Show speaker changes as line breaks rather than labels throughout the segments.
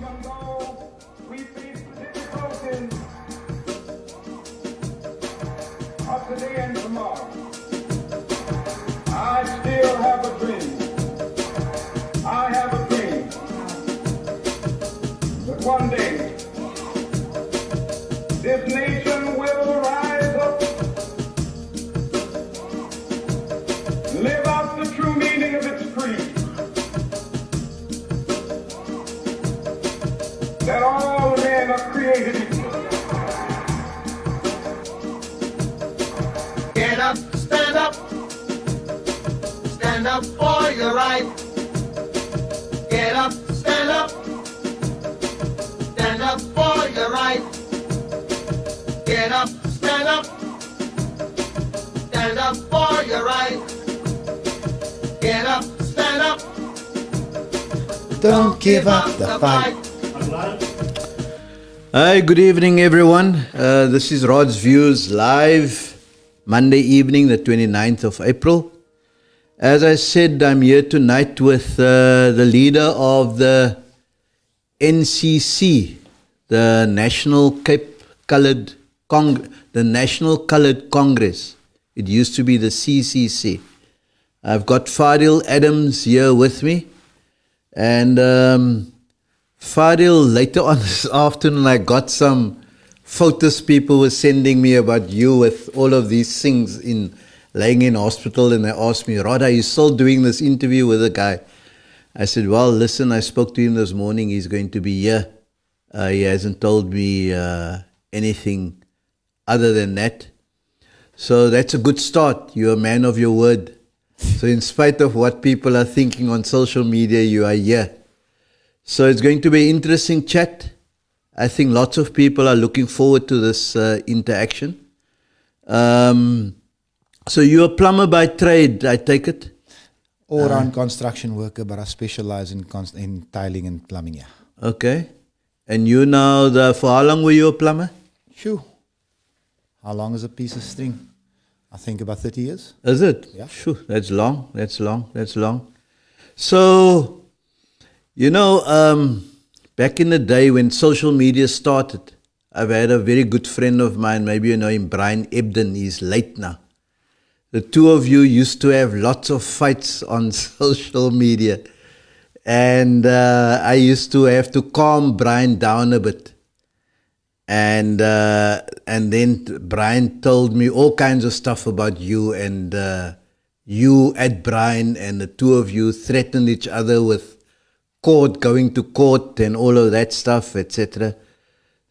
Even though we face the difficulties of today and tomorrow, I still have a dream. I have a dream that one day this nation will rise up, live out the true meaning of its creed, that all men are created equal.
Get up, stand up for your right. Get up for your right. Get up for your right. Get up, stand up.
Don't give up the fight.
Hi, good evening, everyone. This is Rod's Views live, Monday evening, the 29th of April. As I said, I'm here tonight with the leader of the NCC, the National National Coloured Congress. It used to be the CCC. I've got Fadiel Adams here with me, and Fadiel, later on this afternoon, I got some photos people were sending me about you with all of these things laying in hospital, and they asked me, Rod, are you still doing this interview with a guy? I said, well, listen, I spoke to him this morning. He's going to be here. He hasn't told me anything other than that. So that's a good start. You're a man of your word. So in spite of what people are thinking on social media, you are here. So it's going to be an interesting chat. I think lots of people are looking forward to this interaction. So you're a plumber by trade, I take it?
All-round construction worker, but I specialize in tiling and plumbing, yeah.
Okay. And you now, for how long were you a plumber?
Phew. How long is a piece of string? I think about 30 years.
Is it?
Yeah.
Phew, that's long. So, back in the day when social media started, I've had a very good friend of mine, maybe you know him, Brian Ebden. He's late now. The two of you used to have lots of fights on social media. And I used to have to calm Brian down a bit. And then Brian told me all kinds of stuff about you, and you at Brian, and the two of you threatened each other with going to court and all of that stuff, etc.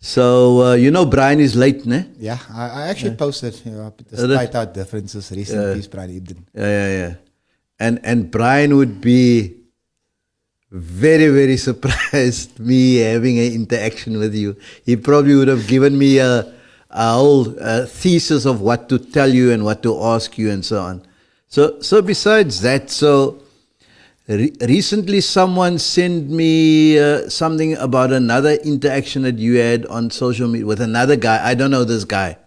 So, Brian is late, ne?
Yeah, I actually posted, despite our differences, recently, Brian Ebden.
Yeah. And Brian would be very, very surprised me having an interaction with you. He probably would have given me a whole thesis of what to tell you and what to ask you and so on. So besides that, recently someone sent me something about another interaction that you had on social media with another guy. I don't know this guy.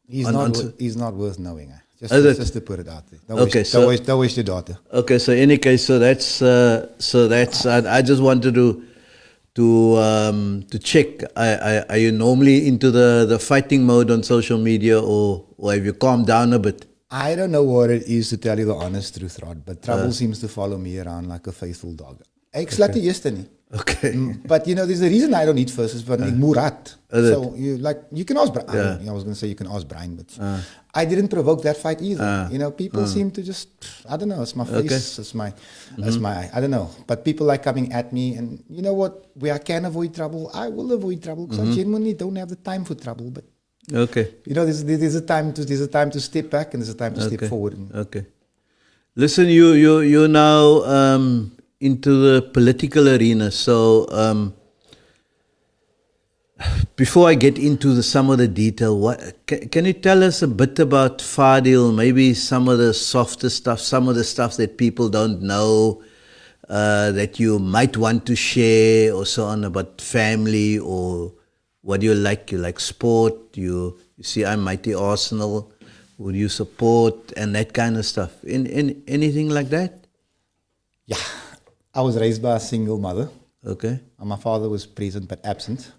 He's not worth knowing. Just to put it out there. Don't waste your daughter.
Okay, so in any case, that's. I just wanted to check. Are you normally into the fighting mode on social media, or have you calmed down a bit?
I don't know what it is, to tell you the honest truth, Rod, but trouble seems to follow me around like a faithful dog. Ek slat die eerste nie.
Okay.
But there's a reason I don't eat first, is van Murat. So you can ask Brian. I was going to say you can ask Brian, but I didn't provoke that fight either. People seem to just, I don't know, it's my face, it's my I don't know. But people like coming at me, and you know what, where I can avoid trouble, I will avoid trouble, because I genuinely don't have the time for trouble. But
okay.
There's a time to step back, and there's a time to step forward.
Okay. Listen, you're now into the political arena. So before I get into some of the detail, can you tell us a bit about Fadiel? Maybe some of the softer stuff, some of the stuff that people don't know, that you might want to share, or so on, about family, or what do you like? You like sport? You see, I'm Mighty Arsenal. Would you support, and that kind of stuff? In anything like that?
Yeah. I was raised by a single mother.
Okay.
My father was present but absent.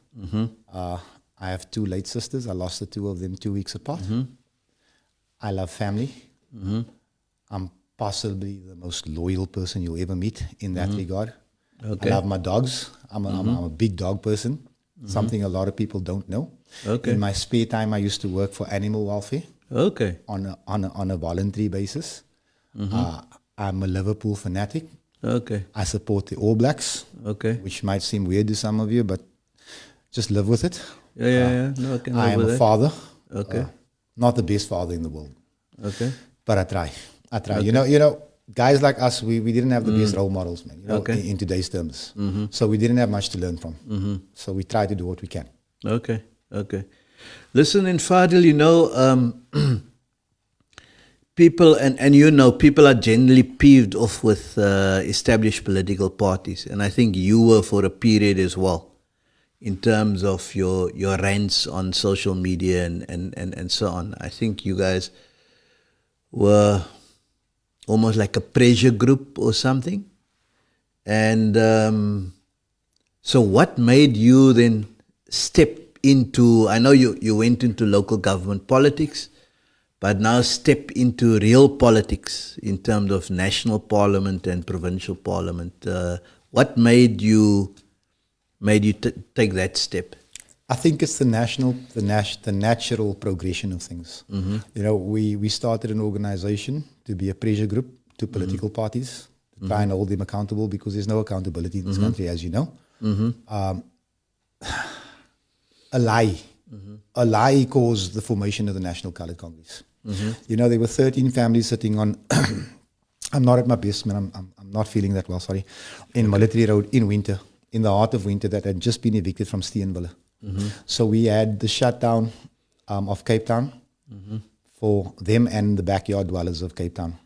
I have 2 late sisters. I lost the 2 of them 2 weeks apart. I love family. I'm possibly the most loyal person you'll ever meet in that regard.
Okay.
I love my dogs. I'm a big dog person, something a lot of people don't know.
Okay.
In my spare time, I used to work for animal welfare
Okay.
on a voluntary basis. I'm a Liverpool fanatic.
Okay.
I support the All Blacks,
Okay.
which might seem weird to some of you, but just live with it.
Yeah. No, I can
I
live
am
with
a
that.
father.
Okay.
Not the best father in the world,
Okay.
but I try. You know, guys like us, we didn't have the best role models, man. You know,
Okay.
in today's terms. So we didn't have much to learn from. So we try to do what we can.
Okay. Listen, in Fadiel, you know, people, and you know, people are generally peeved off with established political parties. And I think you were for a period as well, in terms of your rants on social media and so on. I think you guys were almost like a pressure group or something. And so what made you then step into, I know you went into local government politics, but now step into real politics in terms of national parliament and provincial parliament. What made you take that step?
I think it's the natural progression of things. You know, we started an organization to be a pressure group to political parties, to try and hold them accountable, because there's no accountability in this country, as you know. A lie caused the formation of the National Coloured Congress. You know, there were 13 families sitting on, I'm not at my best, man, I'm not feeling that well, sorry, in Military Road in winter, in the heart of winter, that had just been evicted from Steenwille. So we had the shutdown of Cape Town for them and the backyard dwellers of Cape Town.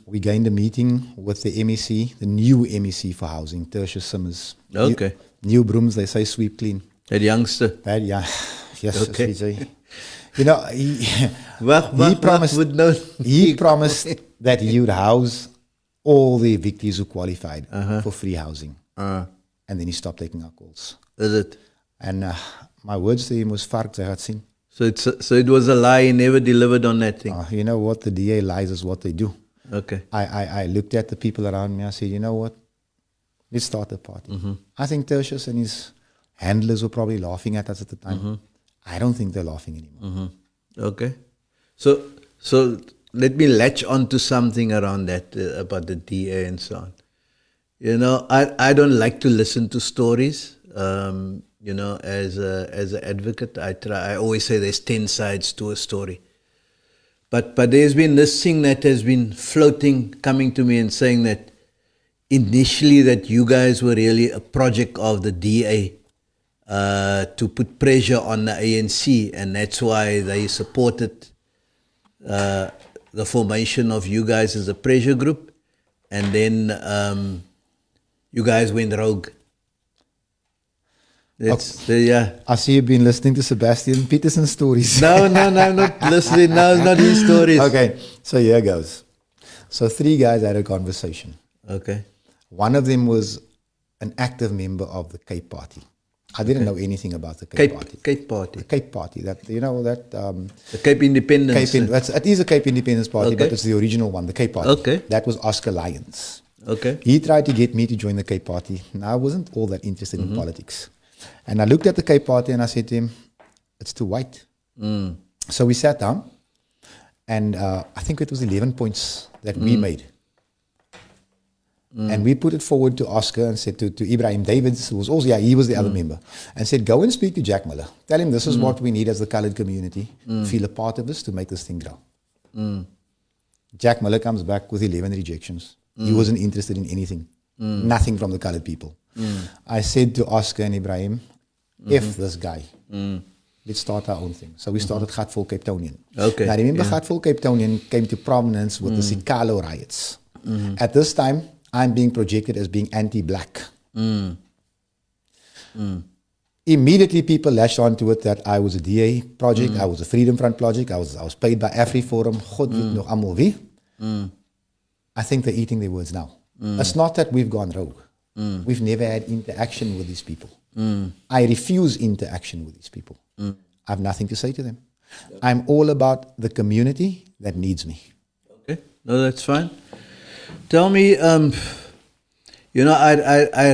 We gained a meeting with the MEC, the new MEC for housing, Tertius Simmers.
Okay.
New brooms, they say sweep clean.
That youngster.
That, yeah. Yes,
Okay.
Vijay. You know, he promised that he would house all the evictees who qualified for free housing. And then he stopped taking our calls.
Is it?
And my words to him was, "Vark, I had seen."
So it was a lie, he never delivered on that thing.
You know what? The DA lies is what they do.
Okay.
I looked at the people around me. I said, you know what? Let's start a party. I think Tertius and his handlers were probably laughing at us at the time. I don't think they're laughing anymore.
Okay. So let me latch on to something around that, about the DA and so on. You know, I don't like to listen to stories. You know, as an advocate, I always say there's 10 sides to a story. But there's been this thing that has been floating, coming to me and saying that initially that you guys were really a project of the DA to put pressure on the ANC, and that's why they supported the formation of you guys as a pressure group, and then you guys went rogue. Yeah.
I see you've been listening to Sebastian Peterson's stories.
No, I'm not listening. No, it's not his stories.
Okay, so here goes. So 3 guys had a conversation.
Okay.
One of them was an active member of the Cape Party. I didn't know anything about the Cape Party.
Cape Party.
The Cape Party, that, you know, that...
the Cape Independence.
It is a Cape Independence Party,
Okay.
but it's the original one, the Cape Party.
Okay.
That was Oscar Lyons.
Okay.
He tried to get me to join the Cape Party. Now, I wasn't all that interested in politics. And I looked at the Cape Party and I said to him, it's too white. So we sat down, and I think it was 11 points that we made. And we put it forward to Oscar and said to Ibrahim Davids, who was also, he was the other member, and said, go and speak to Jack Miller. Tell him this is what we need as the colored community, feel a part of this to make this thing grow. Jack Miller comes back with 11 rejections. He wasn't interested in anything. Nothing from the colored people. I said to Oscar and Ibrahim, F this guy. Let's start our own thing. So we started Gatvol Cape Townian.
Okay.
Now remember, Gatvol Cape Townian came to prominence with the Sikalo riots. At this time, I'm being projected as being anti-black. Immediately people latched onto it that I was a DA project, I was a Freedom Front project, I was paid by AfriForum, God weet nog allemaal wie. I think they're eating their words now. It's not that we've gone rogue. We've never had interaction with these people. I refuse interaction with these people. I have nothing to say to them. I'm all about the community that needs me.
Okay, no, that's fine. Tell me, I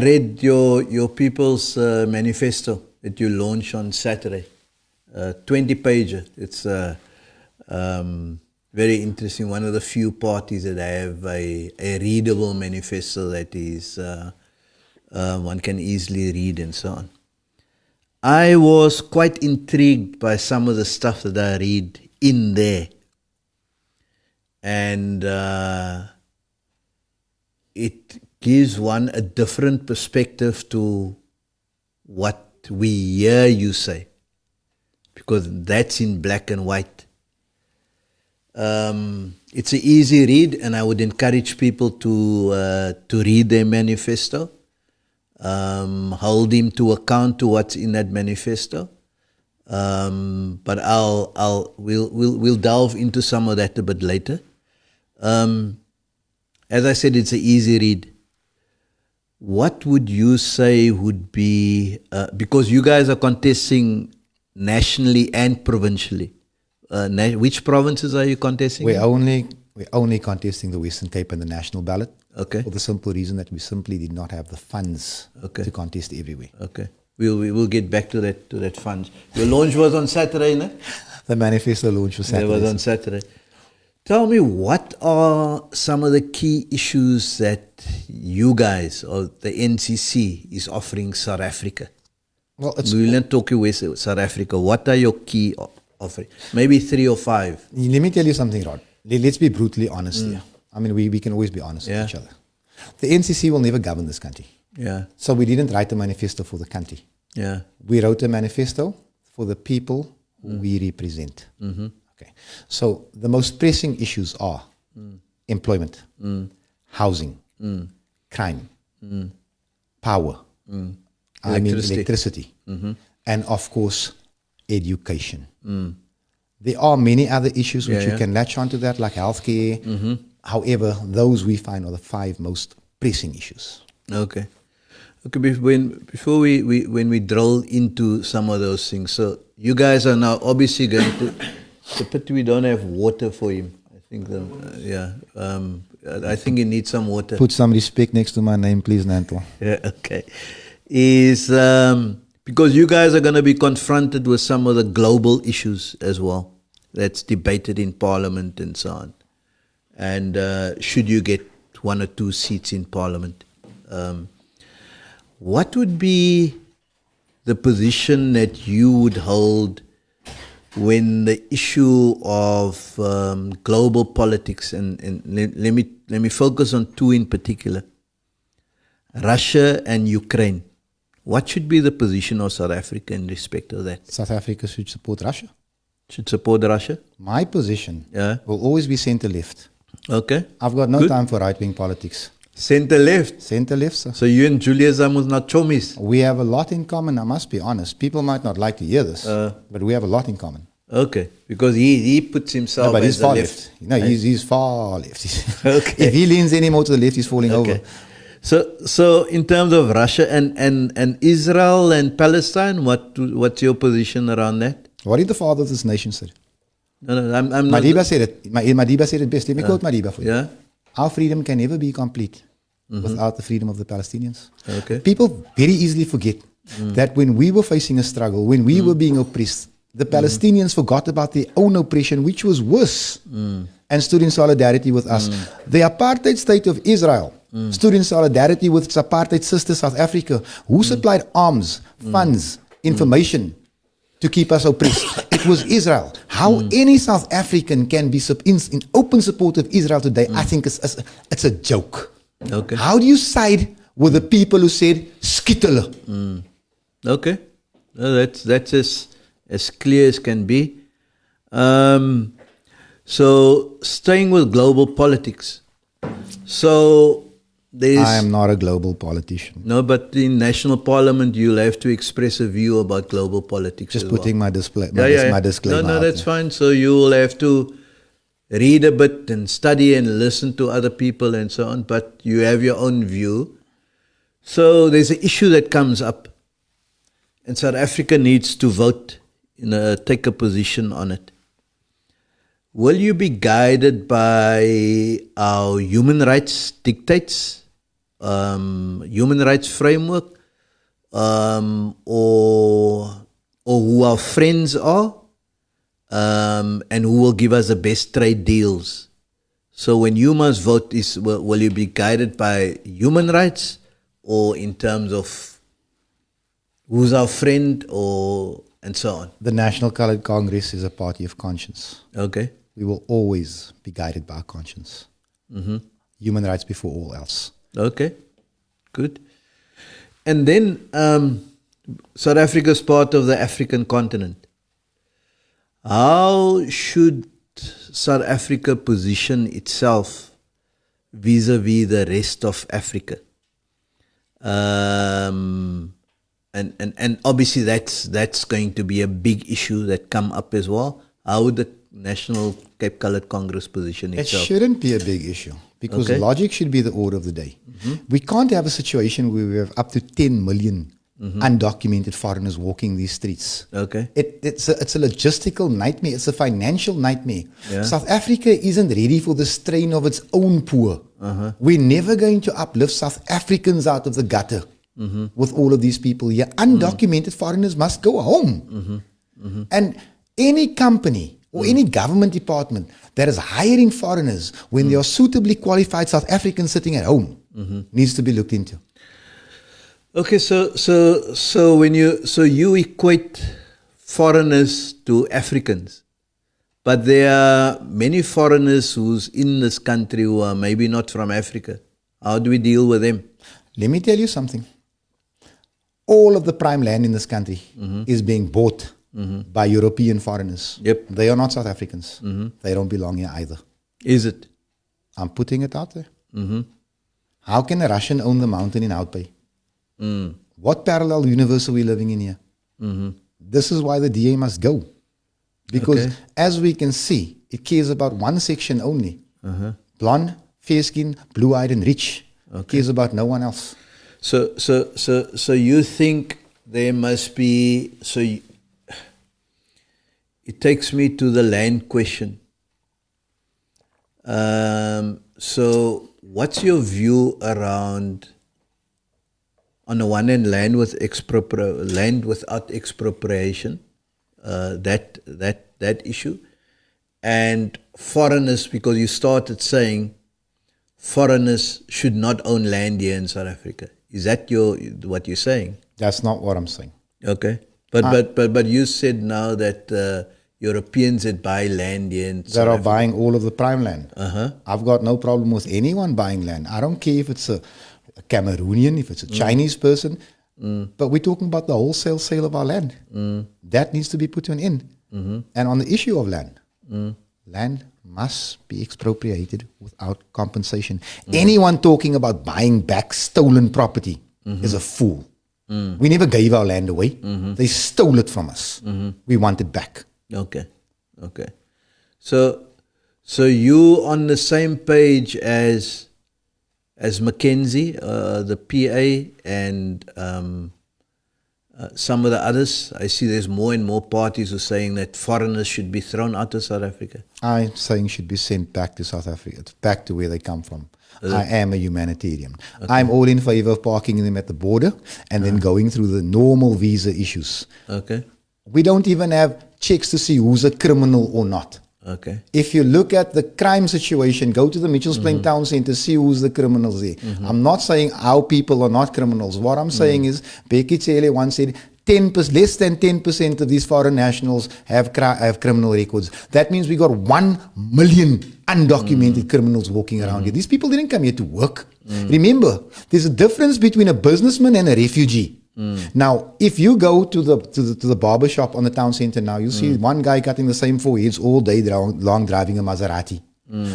read your people's manifesto that you launched on Saturday, 20-pager. It's very interesting. One of the few parties that have a readable manifesto that is one can easily read and so on. I was quite intrigued by some of the stuff that I read in there. And it gives one a different perspective to what we hear you say, because that's in black and white. It's an easy read, and I would encourage people to read their manifesto. Hold him to account to what's in that manifesto. But we'll delve into some of that a bit later. As I said, it's an easy read. What would you say would be, because you guys are contesting nationally and provincially. Which provinces are you contesting?
We're only contesting the Western Cape and the national ballot.
Okay.
For the simple reason that we simply did not have the funds to contest everywhere.
Okay. We'll get back to that funds. Your launch was on Saturday, no?
The manifesto launch was Saturday.
It was on Saturday. Tell me, what are some of the key issues that you guys or the NCC is offering South Africa?
Well,
we will not talk with South Africa. What are your key offerings? Maybe 3 or 5.
Let me tell you something, Rod. Let's be brutally honest here. I mean, we can always be honest with each other. The NCC will never govern this country.
Yeah.
So we didn't write a manifesto for the country.
Yeah.
We wrote a manifesto for the people who we represent. Mm-hmm. Okay. So the most pressing issues are employment, housing, crime, power, electricity, and of course, education. There are many other issues which you can latch onto that, like healthcare. However, those we find are the 5 most pressing issues.
Okay. Before we drill into some of those things, so you guys are now obviously going to. But we don't have water for him. I think I think he needs some water.
Put some respect next to my name, please, Nanto.
Yeah. Okay. Is because you guys are going to be confronted with some of the global issues as well. That's debated in Parliament and so on. And should you get 1 or 2 seats in Parliament, what would be the position that you would hold when the issue of global politics, and let me focus on 2 in particular, Russia and Ukraine. What should be the position of South Africa in respect to that?
South Africa should support Russia.
Should support Russia?
My position will always be center-left.
Okay.
I've got no time for right-wing politics.
Center-left?
Center-left, sir.
So you and Julius are not chomis?
We have a lot in common, I must be honest. People might not like to hear this, but we have a lot in common.
Okay, because he puts himself
but
as
he's far
left.
No, he's far left.
Okay.
If he leans any more to the left, he's falling over.
So in terms of Russia and Israel and Palestine, what's your position around that?
What did the father of this nation say?
No, I'm not.
Madiba said it. Madiba said it best. Let me quote Madiba for you.
Yeah.
Our freedom can never be complete without the freedom of the Palestinians.
Okay.
People very easily forget that when we were facing a struggle, when we were being oppressed, the Palestinians forgot about their own oppression, which was worse, and stood in solidarity with us. The apartheid state of Israel stood in solidarity with its apartheid sister South Africa, who supplied arms, funds, information to keep us oppressed. It was Israel. How any South African can be in open support of Israel today, I think it's a joke.
Okay.
How do you side with the people who said, skittelen?
Okay. No, that's as clear as can be. So staying with global politics. So
I am not a global politician.
No, but in national parliament, you'll have to express a view about global politics.
Just
as
putting
well.
my disclaimer.
No, that's fine. So you will have to read a bit and study and listen to other people and so on, but you have your own view. So there's an issue that comes up, and South Africa needs to vote, take a position on it. Will you be guided by our human rights dictates, human rights framework, or who our friends are, and who will give us the best trade deals? So when you must vote, will you be guided by human rights, or in terms of who's our friend, or and so on?
The National Coloured Congress is a party of conscience.
Okay.
We will always be guided by our conscience. Human rights before all else.
Okay, good. And then South Africa is part of the African continent. How should South Africa position itself vis-a-vis the rest of Africa? And obviously that's going to be a big issue that come up as well. How would the National Cape Coloured Congress position itself?
It shouldn't be a big issue, because logic should be the order of the day. We can't have a situation where we have up to 10 million undocumented foreigners walking these streets.
Okay.
It's a logistical nightmare. It's a financial nightmare.
Yeah.
South Africa isn't ready for the strain of its own poor. We're never going to uplift South Africans out of the gutter with all of these people here. Undocumented foreigners must go home. And any company or any government department that is hiring foreigners when there are suitably qualified South Africans sitting at home needs to be looked into.
Okay, so you equate foreigners to Africans, but there are many foreigners who's in this country who are maybe not from Africa. How do we deal with them?
Let me tell you something. All of the prime land in this country is being bought by European foreigners.
Yep.
They are not South Africans. They don't belong here either.
Is it?
I'm putting it out there. How can a Russian own the mountain in Houtbay? What parallel universe are we living in here? This is why the DA must go. Because as we can see, it cares about one section only. Blonde, fair skin, blue-eyed and rich. Cares about no one else.
So you think there must be, it takes me to the land question. So what's your view around, on the one hand, land without expropriation, that issue, and foreigners, because you started saying foreigners should not own land here in South Africa. Is that what you're saying?
That's not what I'm saying.
Okay. But you said now that Europeans that buy land here in
that are buying all of the prime land. I've got no problem with anyone buying land. I don't care if it's a Cameroonian, if it's a Chinese person, but we're talking about the wholesale sale of our land. That needs to be put to an end. And on the issue of land, land must be expropriated without compensation. Anyone talking about buying back stolen property is a fool. We never gave our land away. They stole it from us. We want it back.
Okay. So you on the same page as Mackenzie, the PA, and some of the others? I see there's more and more parties who are saying that foreigners should be thrown out of South Africa.
I'm saying should be sent back to South Africa, back to where they come from. I am a humanitarian. I'm all in favor of parking them at the border and then going through the normal visa issues.
Okay.
We don't even have checks to see who's a criminal or not.
Okay.
If you look at the crime situation, go to the Mitchells Plain Town Centre, see who's the criminals there. I'm not saying our people are not criminals. What I'm saying is, Becky Cele once said, less than 10% of these foreign nationals have criminal records. That means we got 1 million undocumented criminals walking around here. These people didn't come here to work. Remember, there's a difference between a businessman and a refugee. Now, if you go to the barber shop on the town center now, you'll see one guy cutting the same 4 heads all day long driving a Maserati.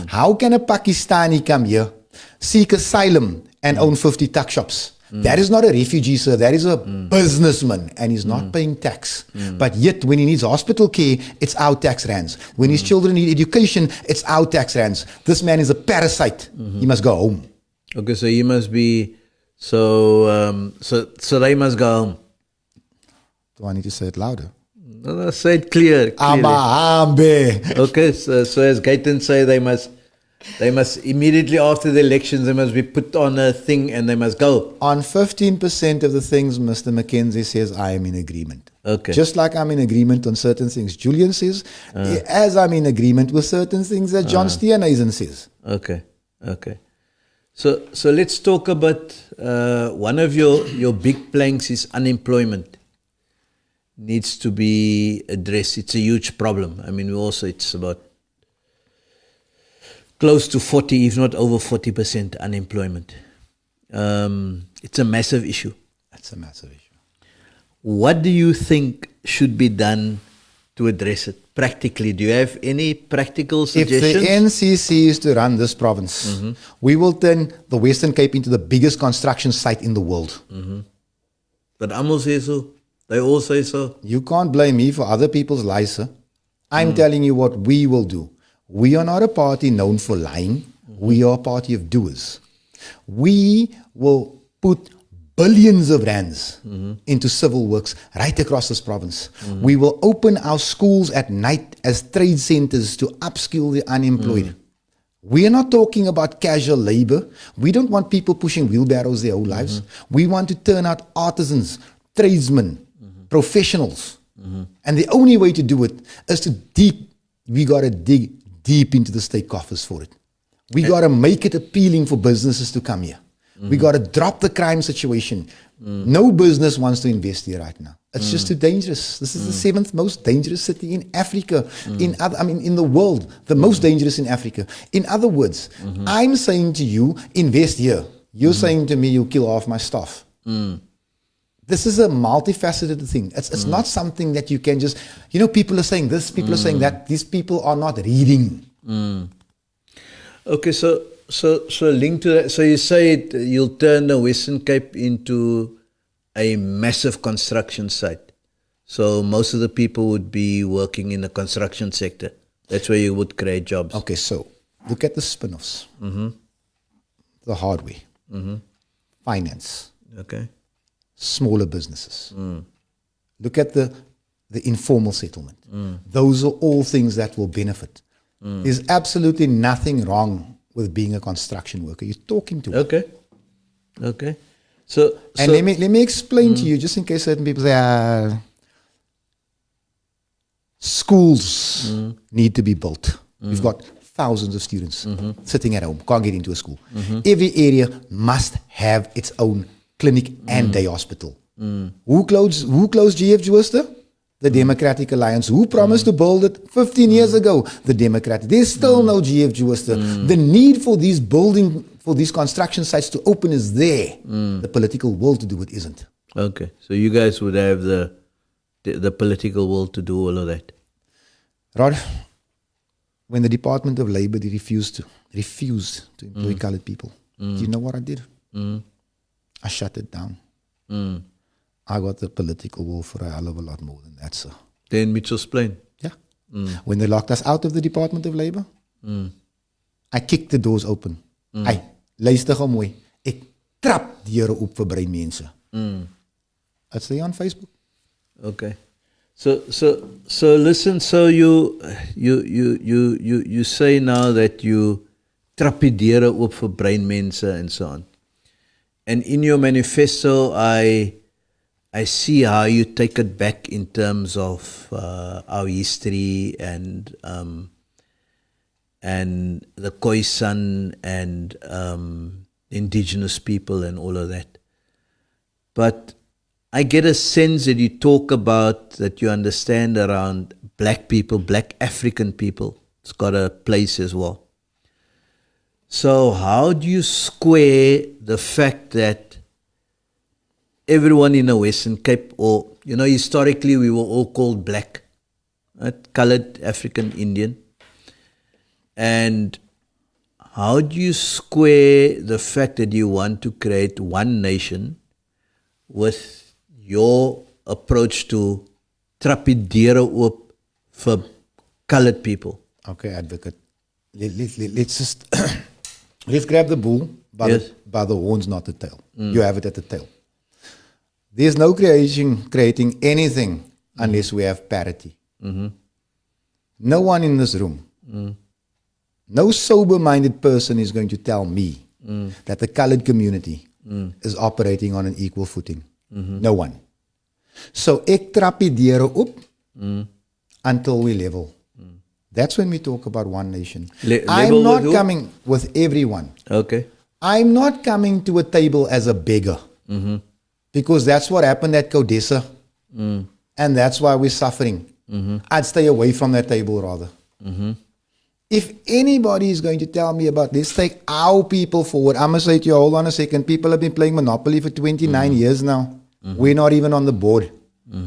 How can a Pakistani come here, seek asylum, and own 50 tuck shops? That is not a refugee, sir. That is a businessman, and he's not paying tax. But yet, when he needs hospital care, it's our tax rands. When his children need education, it's our tax rands. This man is a parasite. He must go home.
Okay, so he must be, so they must go home.
Do I need to say it louder?
No, say it clearly.
Amahambe.
Okay, so as Gaitan say, they must immediately after the elections, they must be put on a thing and they must go.
On 15% of the things Mr. Mackenzie says, I am in agreement.
Okay.
Just like I'm in agreement on certain things Julian says, as I'm in agreement with certain things that John Steenhuisen says.
Okay. So let's talk about one of your big planks is unemployment. Needs to be addressed. It's a huge problem. I mean, it's about close to 40, if not over 40% unemployment. It's a massive issue.
That's a massive issue.
What do you think should be done to address it practically? Do you have any practical suggestions?
If the NCC is to run this province, we will turn the Western Cape into the biggest construction site in the world.
But Amos says so. They all say so.
You can't blame me for other people's lies, sir. I'm telling you what we will do. We are not a party known for lying. We are a party of doers. We will put billions of rands into civil works right across this province. We will open our schools at night as trade centers to upskill the unemployed. We are not talking about casual labor. We don't want people pushing wheelbarrows their whole lives. We want to turn out artisans, tradesmen, professionals. And the only way to do it is we got to dig deep into the state coffers for it. We got to make it appealing for businesses to come here. We got to drop the crime situation. No business wants to invest here right now. It's just too dangerous. This is the 7th most dangerous city in Africa, in the world, the most dangerous in Africa. In other words, I'm saying to you, invest here. You're saying to me, you kill half my staff. This is a multifaceted thing. It's not something that you can just, people are saying this, people are saying that. These people are not reading.
Okay, so linked to that, so you say you'll turn the Western Cape into a massive construction site. So most of the people would be working in the construction sector. That's where you would create jobs.
Okay, so look at the spin-offs. The hardware, finance.
Okay.
Smaller businesses. Look at the informal settlement. Those are all things that will benefit. There's absolutely nothing wrong with being a construction worker. You're talking to
Okay. So
let me explain to you, just in case certain people say, schools need to be built. We've got thousands of students sitting at home, can't get into a school. Every area must have its own clinic and day hospital. Who closed GF Worcester? The Democratic Alliance. Who promised to build it 15 years ago? The Democratic. There's still no GF Worcester. The need for these construction sites to open is there. The political will to do it isn't.
Okay, so you guys would have the political will to do all of that.
Rod, when the Department of Labor refused to employ colored people, do you know what I did? I shut it down. I got the political will for a hell of a lot more than that, sir.
Then Mitchell's Plain.
Yeah. When they locked us out of the Department of Labor, I kicked the doors open. I luister gou mooi. Ek trap deure oop vir brein mense. It's there on Facebook.
Okay. So listen, so you say now that you trap die deure oop vir brein mense and so on. And in your manifesto, I see how you take it back in terms of our history and the Khoisan and indigenous people and all of that. But I get a sense that you talk about, that you understand around black people, black African people. It's got a place as well. So how do you square the fact that everyone in the Western Cape, or, historically we were all called black, right? Colored, African, Indian. And How do you square the fact that you want to create one nation with your approach to trapidere oop for colored people?
Okay, advocate. Let's just let's grab the bull by,
Yes.
by the horns, not the tail. You have it at the tail. There's no creating anything unless we have parity. No one in this room, no sober-minded person is going to tell me that the colored community is operating on an equal footing. No one. So ek trapidere op until we level. That's when we talk about one nation.
Level
I'm not
with who?
coming with everyone.
Okay.
I'm not coming to a table as a beggar. Because that's what happened at Codessa. And that's why we're suffering. I'd stay away from that table rather. If anybody is going to tell me about this, take our people forward. I'm going to say to you, hold on a second. People have been playing Monopoly for 29 years now. We're not even on the board.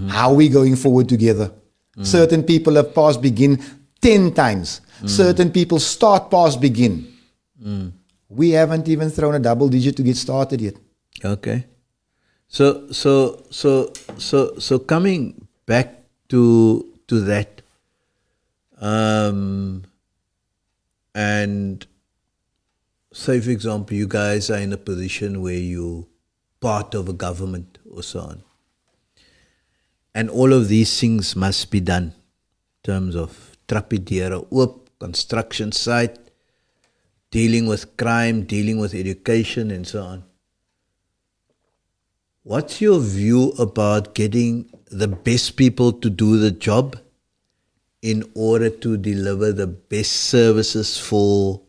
How are we going forward together? Certain people have passed begin 10 times. Certain people start past begin. We haven't even thrown a double digit to get started yet.
Okay. So coming back to that, and say for example, you guys are in a position where you part of a government or so on, and all of these things must be done in terms of trapidere oop, construction site, dealing with crime, dealing with education, and so on. What's your view about getting the best people to do the job in order to deliver the best services for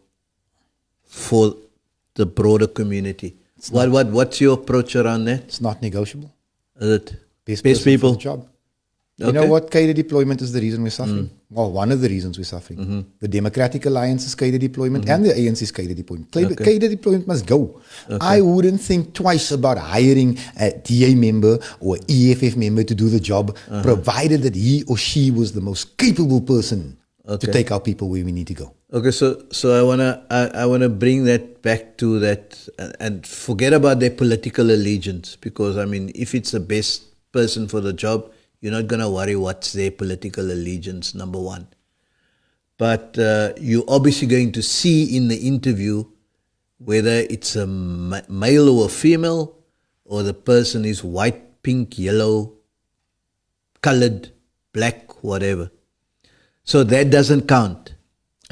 the broader community? What's your approach around that?
It's not negotiable.
Is it
Best
best
person for
people?
the job. You
Okay.
know what? Cadre deployment is the reason we're suffering. Well, one of the reasons we're suffering. The Democratic Alliance's cadre deployment and the ANC's cadre deployment. Cadre deployment must go. I wouldn't think twice about hiring a DA member or EFF member to do the job, provided that he or she was the most capable person to take our people where we need to go.
Okay, so I wanna bring that back to that and forget about their political allegiance, because I mean, if it's the best person for the job, you're not gonna worry what's their political allegiance, number one. But you're obviously going to see in the interview whether it's a male or a female, or the person is white, pink, yellow, colored, black, whatever. So that doesn't count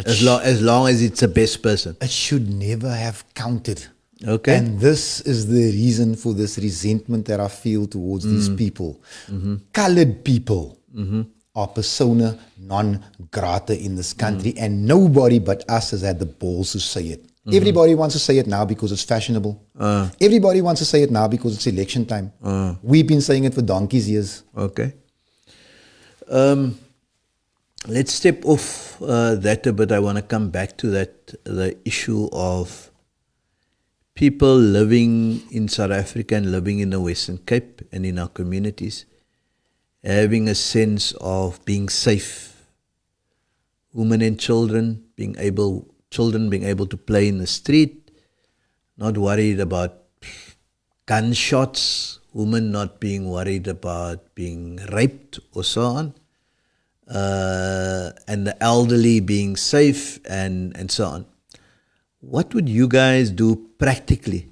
as long as it's the best person.
It should never have counted.
Okay.
And this is the reason for this resentment that I feel towards these people. Colored people are persona non grata in this country, and nobody but us has had the balls to say it. Everybody wants to say it now because it's fashionable. Everybody wants to say it now because it's election time. We've been saying it for donkey's years.
Okay. Let's step off that a bit. I want to come back to the issue of people living in South Africa and living in the Western Cape and in our communities, having a sense of being safe. Women and children being able to play in the street, not worried about gunshots, women not being worried about being raped or so on, and the elderly being safe and so on. What would you guys do practically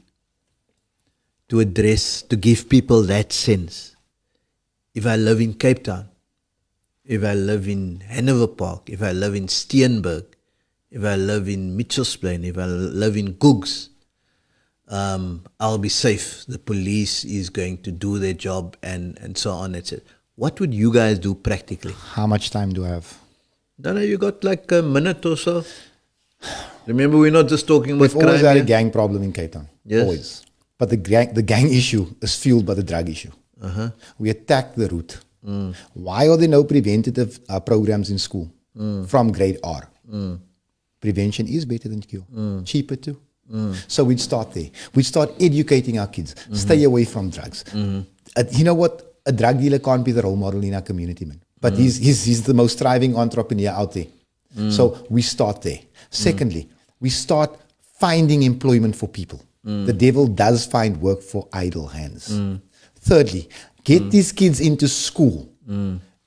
to give people that sense? If I live in Cape Town, if I live in Hanover Park, if I live in Steenberg, if I live in Mitchells Plain, if I live in Googs, I'll be safe. The police is going to do their job and so on, etc. What would you guys do practically?
How much time do I have?
Don't know, you got like a minute or so. Remember, we're not just talking about
We've always
crime
had a
here.
gang problem in Cape Town.
Yes.
Always. But the gang issue is fueled by the drug issue. We attack the root. Why are there no preventative programs in school from grade R? Prevention is better than cure. Cheaper too. So we'd start there. We'd start educating our kids. Stay away from drugs. You know what? A drug dealer can't be the role model in our community, man. But he's the most thriving entrepreneur out there. So we start there. Secondly, we start finding employment for people. The devil does find work for idle hands. Thirdly, get these kids into school.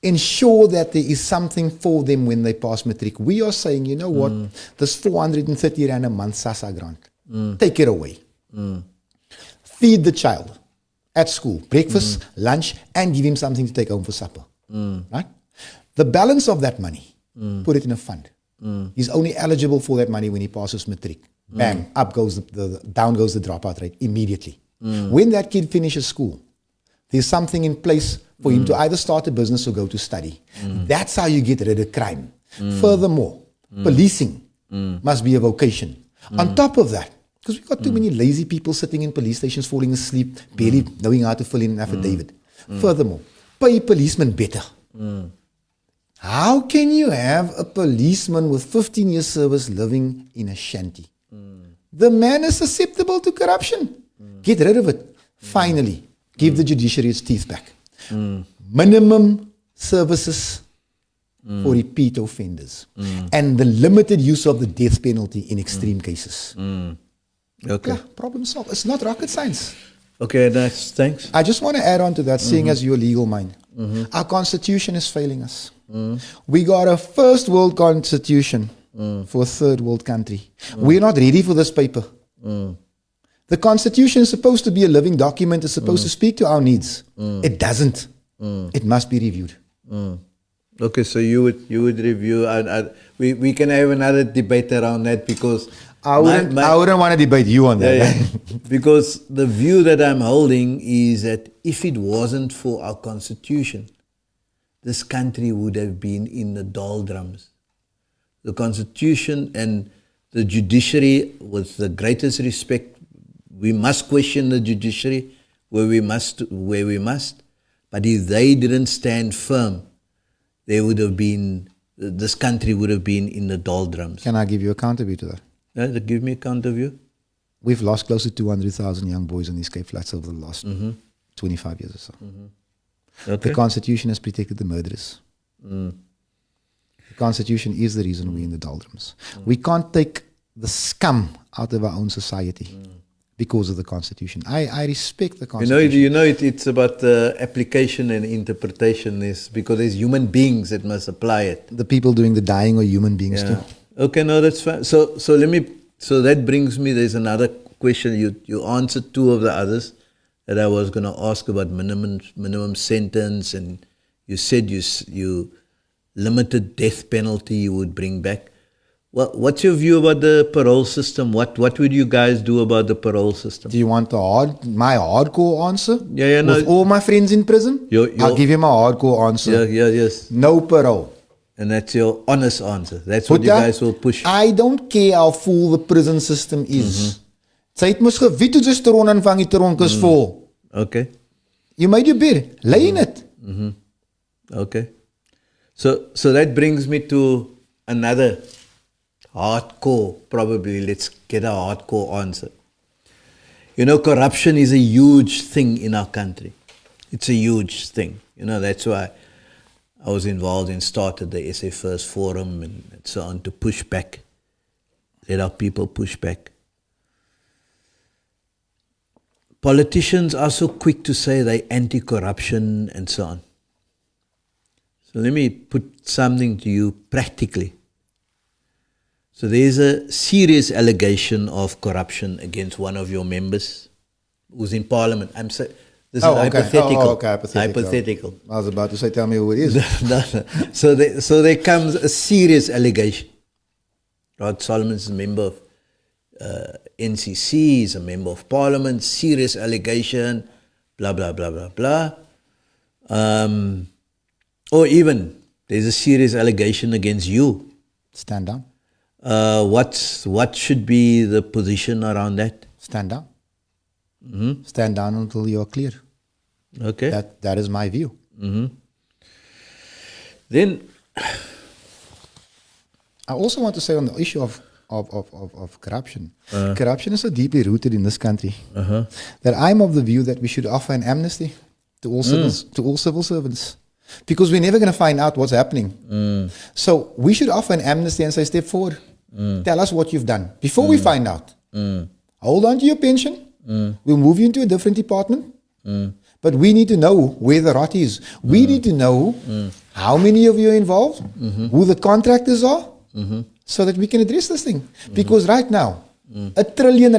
Ensure that there is something for them when they pass matric. We are saying, you know what, this 430 Rand a month SASSA grant, take it away. Feed the child at school, breakfast, lunch, and give him something to take home for supper. Right? The balance of that money, put it in a fund. He's only eligible for that money when he passes matric. Bam, up goes down goes the dropout rate immediately. When that kid finishes school, there's something in place for him to either start a business or go to study. That's how you get rid of crime. Furthermore, policing must be a vocation. On top of that, because we've got too many lazy people sitting in police stations falling asleep, barely knowing how to fill in an affidavit. Furthermore, pay policemen better. How can you have a policeman with 15 years service living in a shanty? The man is susceptible to corruption. Get rid of it. Finally, give the judiciary its teeth back. Minimum services for repeat offenders. And the limited use of the death penalty in extreme cases.
Okay.
Yeah, problem solved. It's not rocket science.
Okay, nice. Thanks.
I just want to add on to that, seeing as you're a legal mind. Our constitution is failing us. We got a first world constitution for a third world country. We're not ready for this paper. The constitution is supposed to be a living document. It's supposed to speak to our needs. It doesn't. It must be reviewed.
Okay, so you would review. We can have another debate around that because
I wouldn't want to debate you on that.
Yeah. Because the view that I'm holding is that if it wasn't for our constitution, this country would have been in the doldrums. The constitution and the judiciary, with the greatest respect, we must question the judiciary where we must. But if they didn't stand firm, they would have been. This country would have been in the doldrums.
Can I give you a counter view to that?
Give me a counter view.
We've lost close to 200,000 young boys in these Cape Flats over the last 25 years or so.
Okay.
The Constitution has protected the murderers. The Constitution is the reason we're in the doldrums. We can't take the scum out of our own society because of the Constitution. I respect the Constitution.
It's about the application and interpretation. Is because there's human beings that must apply it.
The people doing the dying are human beings too.
Okay, no, that's fine. So that brings me. There's another question. You answered two of the others that I was going to ask about minimum sentence, and you said you limited death penalty you would bring back. What's your view about the parole system? What would you guys do about the parole system?
Do you want my hardcore answer?
Yeah, no.
With all my friends in prison? I'll give you my hardcore answer.
Yes.
No parole.
And that's your honest answer. That's what you guys will push.
I don't care how full the prison system is. Sy het mos geweet hoe sy stron aanvang die tronk is vol.
Okay.
You made your bed. Lay in it.
Okay. So that brings me to another hardcore, probably. Let's get a hardcore answer. Corruption is a huge thing in our country. It's a huge thing. That's why I was involved and started the SA First Forum and so on to push back, let our people push back. Politicians are so quick to say they're anti-corruption and so on. So let me put something to you practically. So there's a serious allegation of corruption against one of your members who's in Parliament. This is hypothetical.
Okay,
hypothetical.
I was about to say, tell me who it is.
No. So there comes a serious allegation. Rod Solomon is a member of NCC, he's a member of Parliament, serious allegation, blah, blah, blah, blah, blah. Or even, there's a serious allegation against you.
Stand down.
What should be the position around that?
Stand down. Stand down until you are clear.
Okay.
That is my view.
Then
I also want to say on the issue of corruption. Corruption is so deeply rooted in this country that I'm of the view that we should offer an amnesty to all civil servants. Because we're never going to find out what's happening. So we should offer an amnesty and say, step forward. Tell us what you've done before we find out. Hold on to your pension. We'll move you into a different department. But we need to know where the rot is. We need to know how many of you are involved, who the contractors are, so that we can address this thing. Because right now, R1 trillion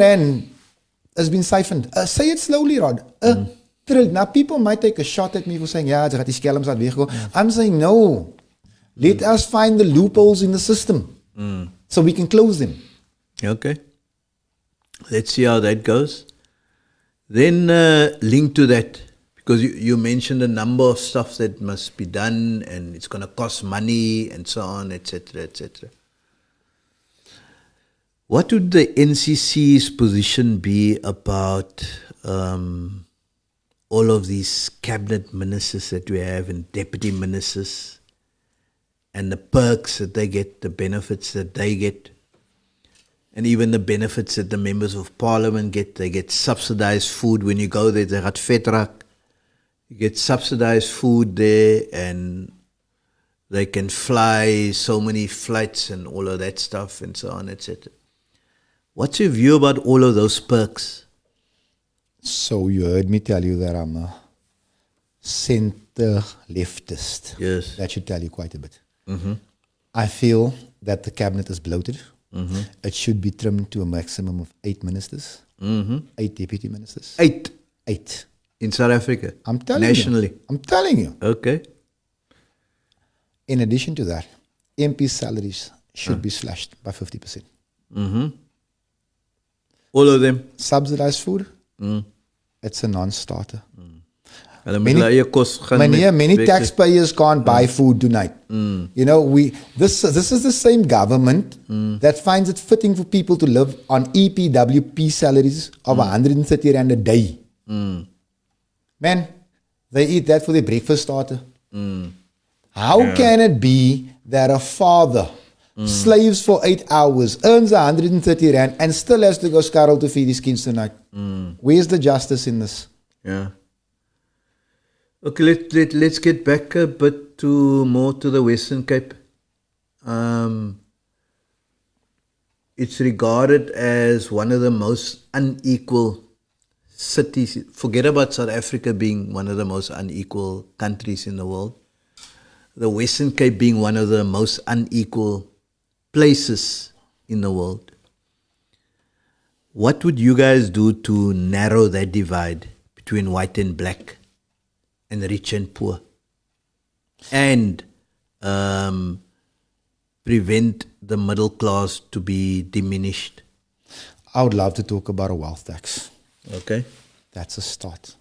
has been siphoned. Say it slowly, Rod. A trillion. Now, people might take a shot at me for saying, yeah, die skelms laat weggo. I'm saying, no. Let us find the loopholes in the system so we can close them.
Okay. Let's see how that goes. Then link to that, because you mentioned a number of stuff that must be done and it's going to cost money and so on, etc., etc. What would the NCC's position be about all of these cabinet ministers that we have and deputy ministers and the perks that they get, the benefits that they get, and even the benefits that the members of parliament get? They get subsidized food when you go there. They got vetrak. You get subsidized food there, and they can fly so many flights and all of that stuff and so on, etc. What's your view about all of those perks?
So you heard me tell you that I'm a center leftist.
Yes.
That should tell you quite a bit. I feel that the cabinet is bloated. It should be trimmed to a maximum of 8 ministers, 8 deputy ministers.
8
8.
in South Africa?
I'm telling
Nationally.
you. I'm telling you.
Okay.
In addition to that, MP salaries should be slashed by 50%.
All of them?
Subsidized food, it's a non-starter.
Many
taxpayers can't buy food tonight. You know, this is the same government that finds it fitting for people to live on EPWP salaries of 130 rand a day. Man, they eat that for their breakfast starter. How can it be that a father slaves for 8 hours, earns 130 rand, and still has to go scarrel to feed his kids tonight? Where's the justice in this?
Yeah. Okay, let's get back a bit more to the Western Cape. It's regarded as one of the most unequal cities. Forget about South Africa being one of the most unequal countries in the world. The Western Cape being one of the most unequal places in the world. What would you guys do to narrow that divide between white and black, and rich and poor, and prevent the middle class to be diminished?
I would love to talk about a wealth tax.
Okay.
That's a start.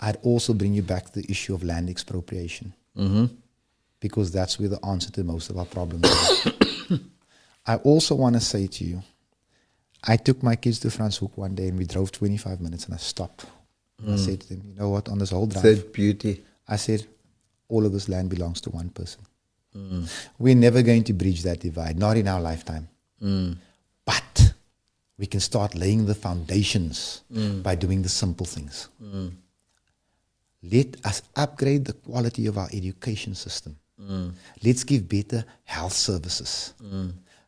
I'd also bring you back to the issue of land expropriation, because that's where the answer to most of our problems are. I also want to say to you, I took my kids to Franshoek one day and we drove 25 minutes and I stopped. I said to them, you know what, on this whole drive,
That beauty.
I said, all of this land belongs to one person. We're never going to bridge that divide, not in our lifetime. But we can start laying the foundations by doing the simple things. Let us upgrade the quality of our education system. Let's give better health services.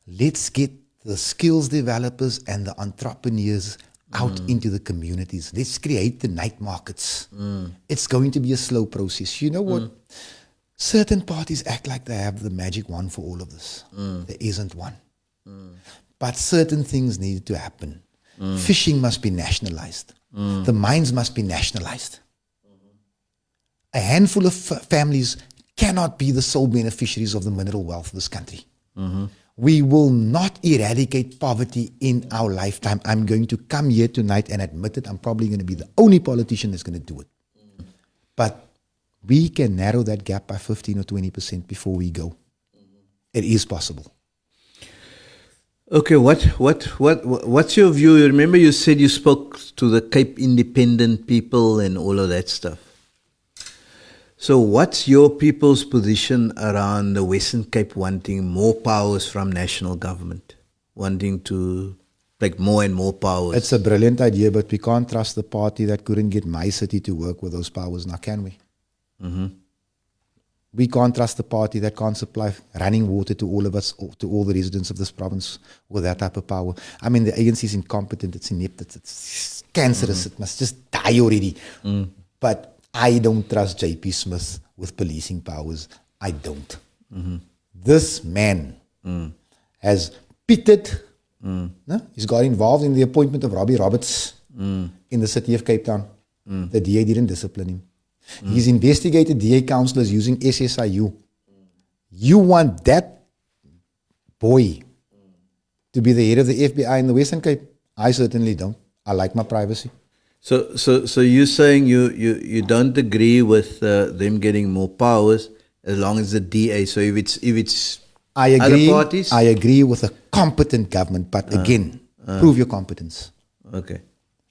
Let's get the skills developers and the entrepreneurs out into the communities. Let's create the night markets. It's going to be a slow process. You know what? Certain parties act like they have the magic wand for all of this. There isn't one. But certain things need to happen. Fishing must be nationalized. The mines must be nationalized. A handful of families cannot be the sole beneficiaries of the mineral wealth of this country. We will not eradicate poverty in our lifetime. I'm going to come here tonight and admit it. I'm probably going to be the only politician that's going to do it. But we can narrow that gap by 15 or 20% before we go. It is possible.
Okay, what's your view? You remember you said you spoke to the Cape Independent people and all of that stuff. So what's your people's position around the Western Cape wanting more powers from national government? Wanting to take more and more powers?
It's a brilliant idea, but we can't trust the party that couldn't get my city to work with those powers now, can we? We can't trust the party that can't supply running water to all of us, or to all the residents of this province with that type of power. I mean, the ANC is incompetent, it's inept, it's cancerous, it must just die already. But I don't trust JP Smith with policing powers. I don't. This man has pitted, no? He's got involved in the appointment of Robbie Roberts in the city of Cape Town. The DA didn't discipline him. He's investigated DA councillors using SSIU. You want that boy to be the head of the FBI in the Western Cape? I certainly don't. I like my privacy.
So you're saying you don't agree with them getting more powers as long as the DA. So if it's
I agree.
other parties,
I agree with a competent government, but again, prove your competence.
okay.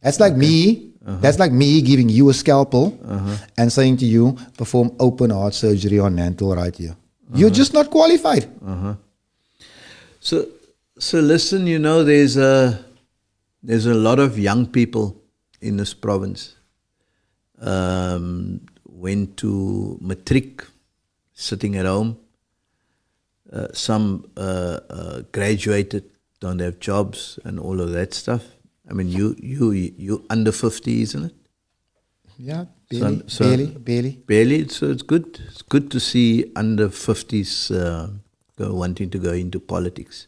That's like me. That's like me giving you a scalpel and saying to you, perform open heart surgery on Nantel right here. You're just not qualified.
So listen, there's a lot of young people in this province. Went to matric, sitting at home. Some graduated, don't have jobs, and all of that stuff. I mean, you under 50, isn't it?
Yeah, barely, barely.
Barely. So it's good. It's good to see under 50s wanting to go into politics.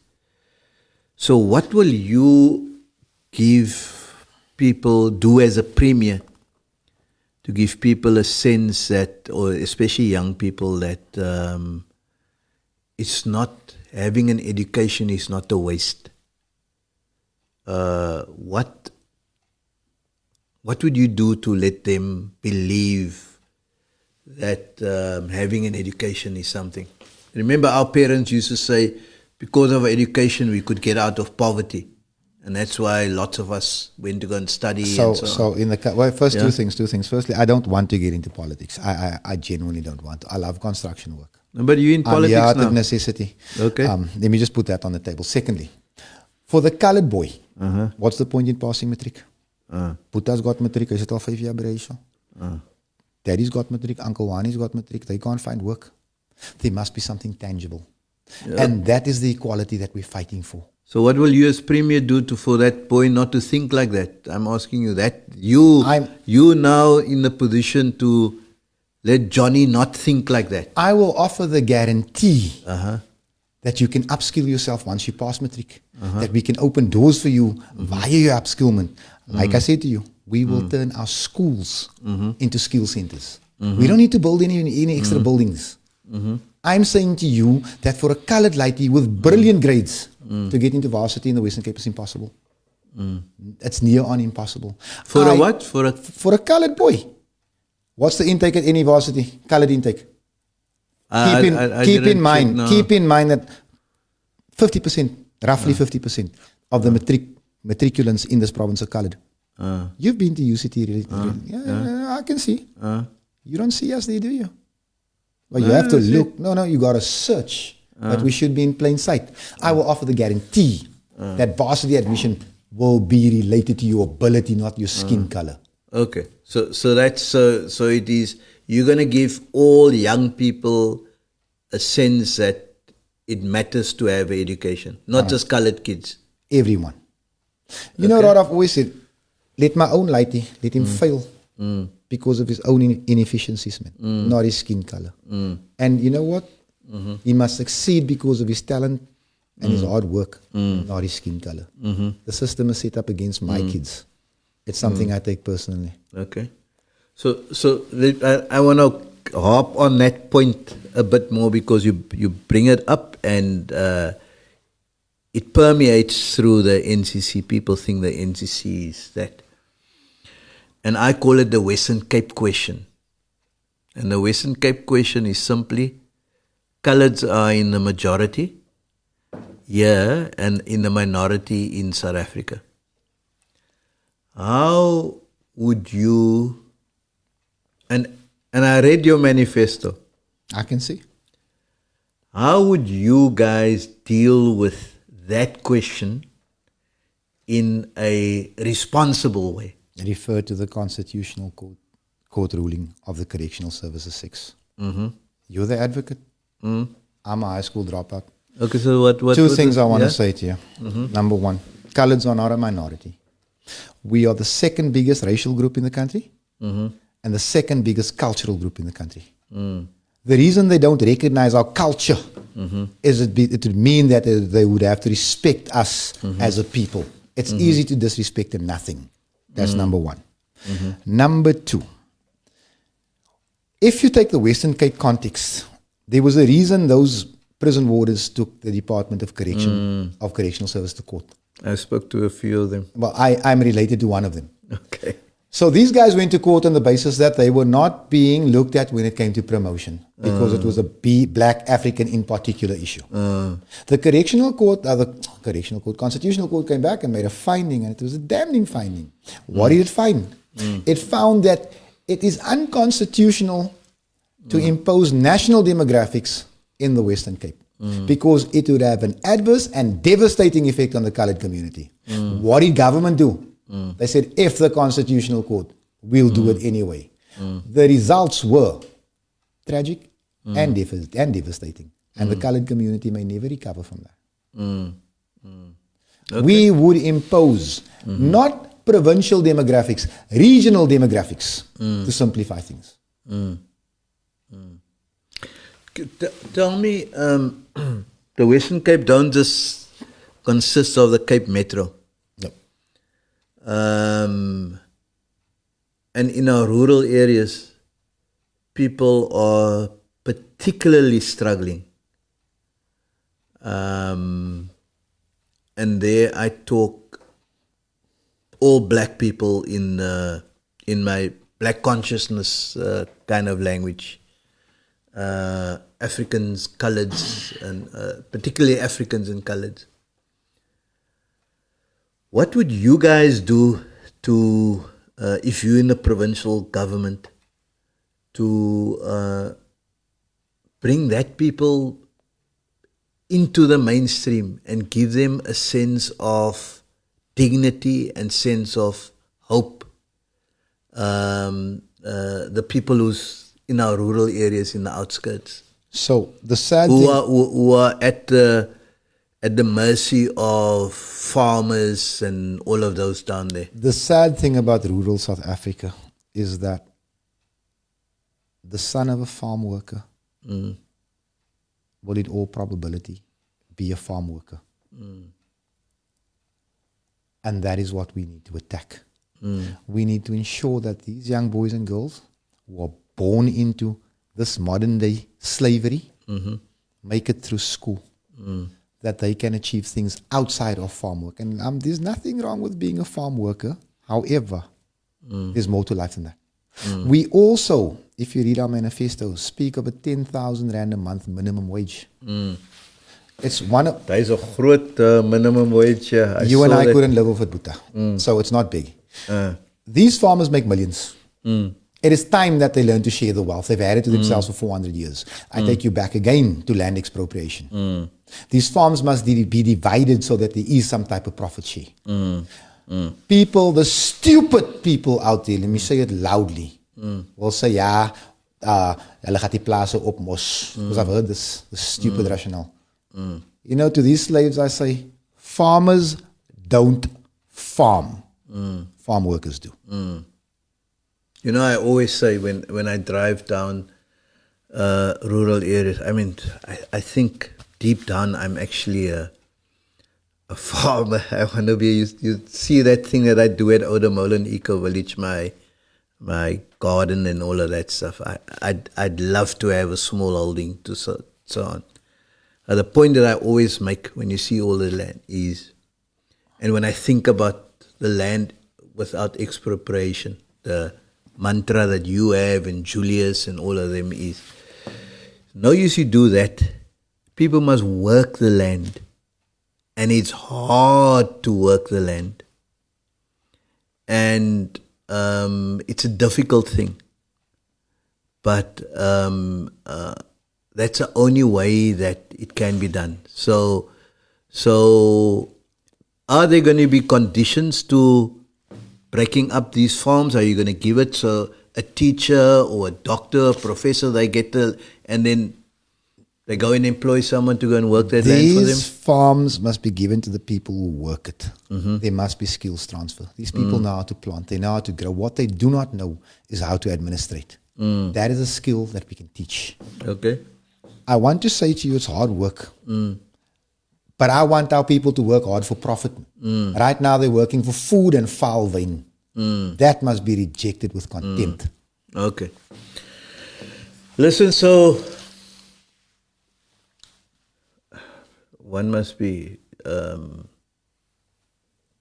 So what will you give people, do as a premier, to give people a sense that, or especially young people, that it's not, having an education is not a waste? What would you do to let them believe that having an education is something? Remember, our parents used to say, because of education, we could get out of poverty. And that's why lots of us went to go and study.
So in the two things. Firstly, I don't want to get into politics. I genuinely don't want to. I love construction work.
No, but you're in politics
out
now.
of necessity.
Okay.
Let me just put that on the table. Secondly, for the colored boy, what's the point in passing matric? Puta's got matric. Is it al 5 jaar by Daddy's got matric. Uncle Wani's got matric. They can't find work. There must be something tangible. Yeah. And that is the equality that we're fighting for.
So what will you as premier do for that boy not to think like that? I'm asking you that. You now in a position to let Johnny not think like that.
I will offer the guarantee that you can upskill yourself once you pass matric. That we can open doors for you via your upskillment. Like I said to you, we will turn our schools into skill centers. We don't need to build any extra buildings. I'm saying to you that for a colored lady with brilliant grades to get into varsity in the Western Cape is impossible. It's near on impossible.
For a what?
For a colored boy. What's the intake at any varsity? Colored intake. Keep in mind that 50%, roughly 50% of the matriculants in this province are colored. You've been to UCT, I can see. You don't see us there, do you? Well, you have to look. No, you got to search. But we should be in plain sight. I will offer the guarantee that varsity admission will be related to your ability, not your skin color.
Okay, so it is. You're going to give all young people a sense that it matters to have education, not just colored kids.
Everyone. You know what I've always said? Let my own lighty, let him fail because of his own inefficiencies, man, not his skin color. And you know what? He must succeed because of his talent and his hard work, not his skin color. The system is set up against my kids. It's something I take personally.
Okay. So I want to hop on that point a bit more because you bring it up and it permeates through the NCC. People think the NCC is that. And I call it the Western Cape question. And the Western Cape question is simply, coloreds are in the majority here and in the minority in South Africa. How would you, and I read your manifesto.
I can see.
How would you guys deal with that question in a responsible way?
Refer to the Constitutional Court ruling of the Correctional Services 6. You're the advocate. I'm a high school dropout.
Okay, so what
Two
was
things
it?
I want to
Yeah?
say to you. Number one, coloreds are not a minority. We are the second biggest racial group in the country and the second biggest cultural group in the country. The reason they don't recognize our culture is it would mean that they would have to respect us as a people. It's easy to disrespect and nothing. That's number one. Number two, if you take the Western Cape context, there was a reason those prison warders took the Department of Correctional Service to court.
I spoke to a few of them.
Well, I'm related to one of them.
Okay.
So these guys went to court on the basis that they were not being looked at when it came to promotion because it was a black African in particular issue. The Constitutional Court came back and made a finding, and it was a damning finding. What did it find? It found that it is unconstitutional to impose national demographics in the Western Cape because it would have an adverse and devastating effect on the colored community. What did government do? They said, F the Constitutional Court, we'll do it anyway. The results were tragic and devastating. And the colored community may never recover from that.
Okay.
We would impose not provincial demographics, regional demographics to simplify things.
Tell me, the Western Cape don't just consist of the Cape Metro. And in our rural areas, people are particularly struggling. And there I talk all black people in my black consciousness kind of language. Africans, coloreds, and particularly Africans and coloreds. What would you guys do to, if you're in the provincial government, to bring that people into the mainstream and give them a sense of dignity and sense of hope? The people who's in our rural areas, in the outskirts,
So the sad
who
thing,
are at the mercy of farmers and all of those down there.
the sad thing about rural South Africa is that the son of a farm worker will in all probability be a farm worker. And that is what we need to attack. We need to ensure that these young boys and girls who are born into this modern day slavery make it through school, that they can achieve things outside of farm work. And there's nothing wrong with being a farm worker. However, there's more to life than that. We also, if you read our manifesto, speak of a 10,000 Rand a month minimum wage. It's one of...
Daar is a groot minimum wage.
You and I couldn't live off it, Buddha. So it's not big. These farmers make millions. It is time that they learn to share the wealth. They've had it to themselves for 400 years. I take you back again to land expropriation. These farms must be divided so that there is some type of profit share. People, the stupid people out there, let me say it loudly, will say, yeah, hulle gaat die plase op mos. Because I've heard this stupid rationale. You know, to these slaves I say, farmers don't farm. Farm workers do.
You know, I always say when I drive down rural areas, I mean, I think deep down I'm actually a farmer. I want to be, you see that thing that I do at Oudtshoorn Eco Village, my garden and all of that stuff. I'd love to have a small holding to so on. The point that I always make when you see all the land is, and when I think about the land without expropriation, the mantra that you have and Julius and all of them is, no use you do that. People must work the land. And it's hard to work the land. And it's a difficult thing. But that's the only way that it can be done. So are there going to be conditions to breaking up these farms? Are you going to give it so a teacher or a doctor, a professor, they get and then they go and employ someone to go and work that land for them?
These farms must be given to the people who work it. There must be skills transfer. These people know how to plant. They know how to grow. What they do not know is how to administrate. That is a skill that we can teach.
Okay.
I want to say to you, it's hard work. But I want our people to work hard for profit. Right now, they're working for food and foul vein. That must be rejected with contempt.
Okay. Listen, so one must be,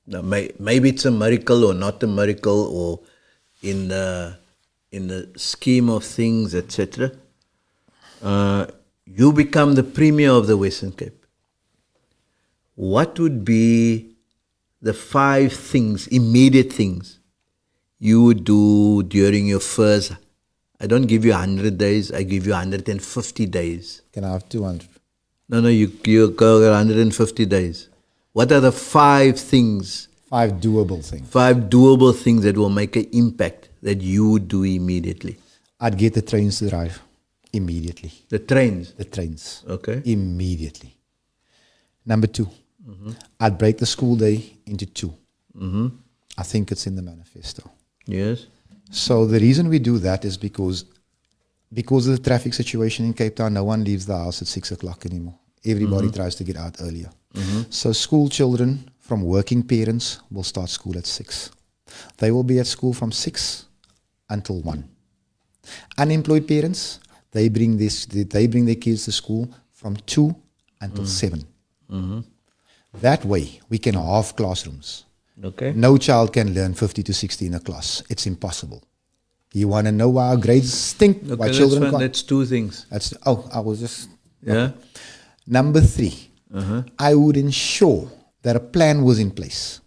maybe it's a miracle or not a miracle, or in the scheme of things, etc. You become the premier of the Western Cape. What would be the 5 things, immediate things, you would do during your first, I don't give you 100 days, I give you 150 days.
Can I have 200?
No, you go 150 days. What are the 5 things?
5 doable things.
5 doable things that will make an impact that you would do immediately.
I'd get the trains to drive immediately.
The trains?
The trains.
Okay.
Immediately. Number 2, I'd break the school day into 2. I think it's in the manifesto.
Yes.
So the reason we do that is because of the traffic situation in Cape Town, no one leaves the house at 6 o'clock anymore. Everybody tries to get out earlier. So school children from working parents will start school at 6. They will be at school from 6 until 1. Unemployed parents, they bring their kids to school from 2 until 7. That way, we can halve classrooms.
Okay.
No child can learn 50 to 60 in a class. It's impossible. You want to know why our grades stink?
Okay,
Why children can't?
that's 2 things.
I was just...
Yeah.
Okay. Number 3, I would ensure that a plan was in place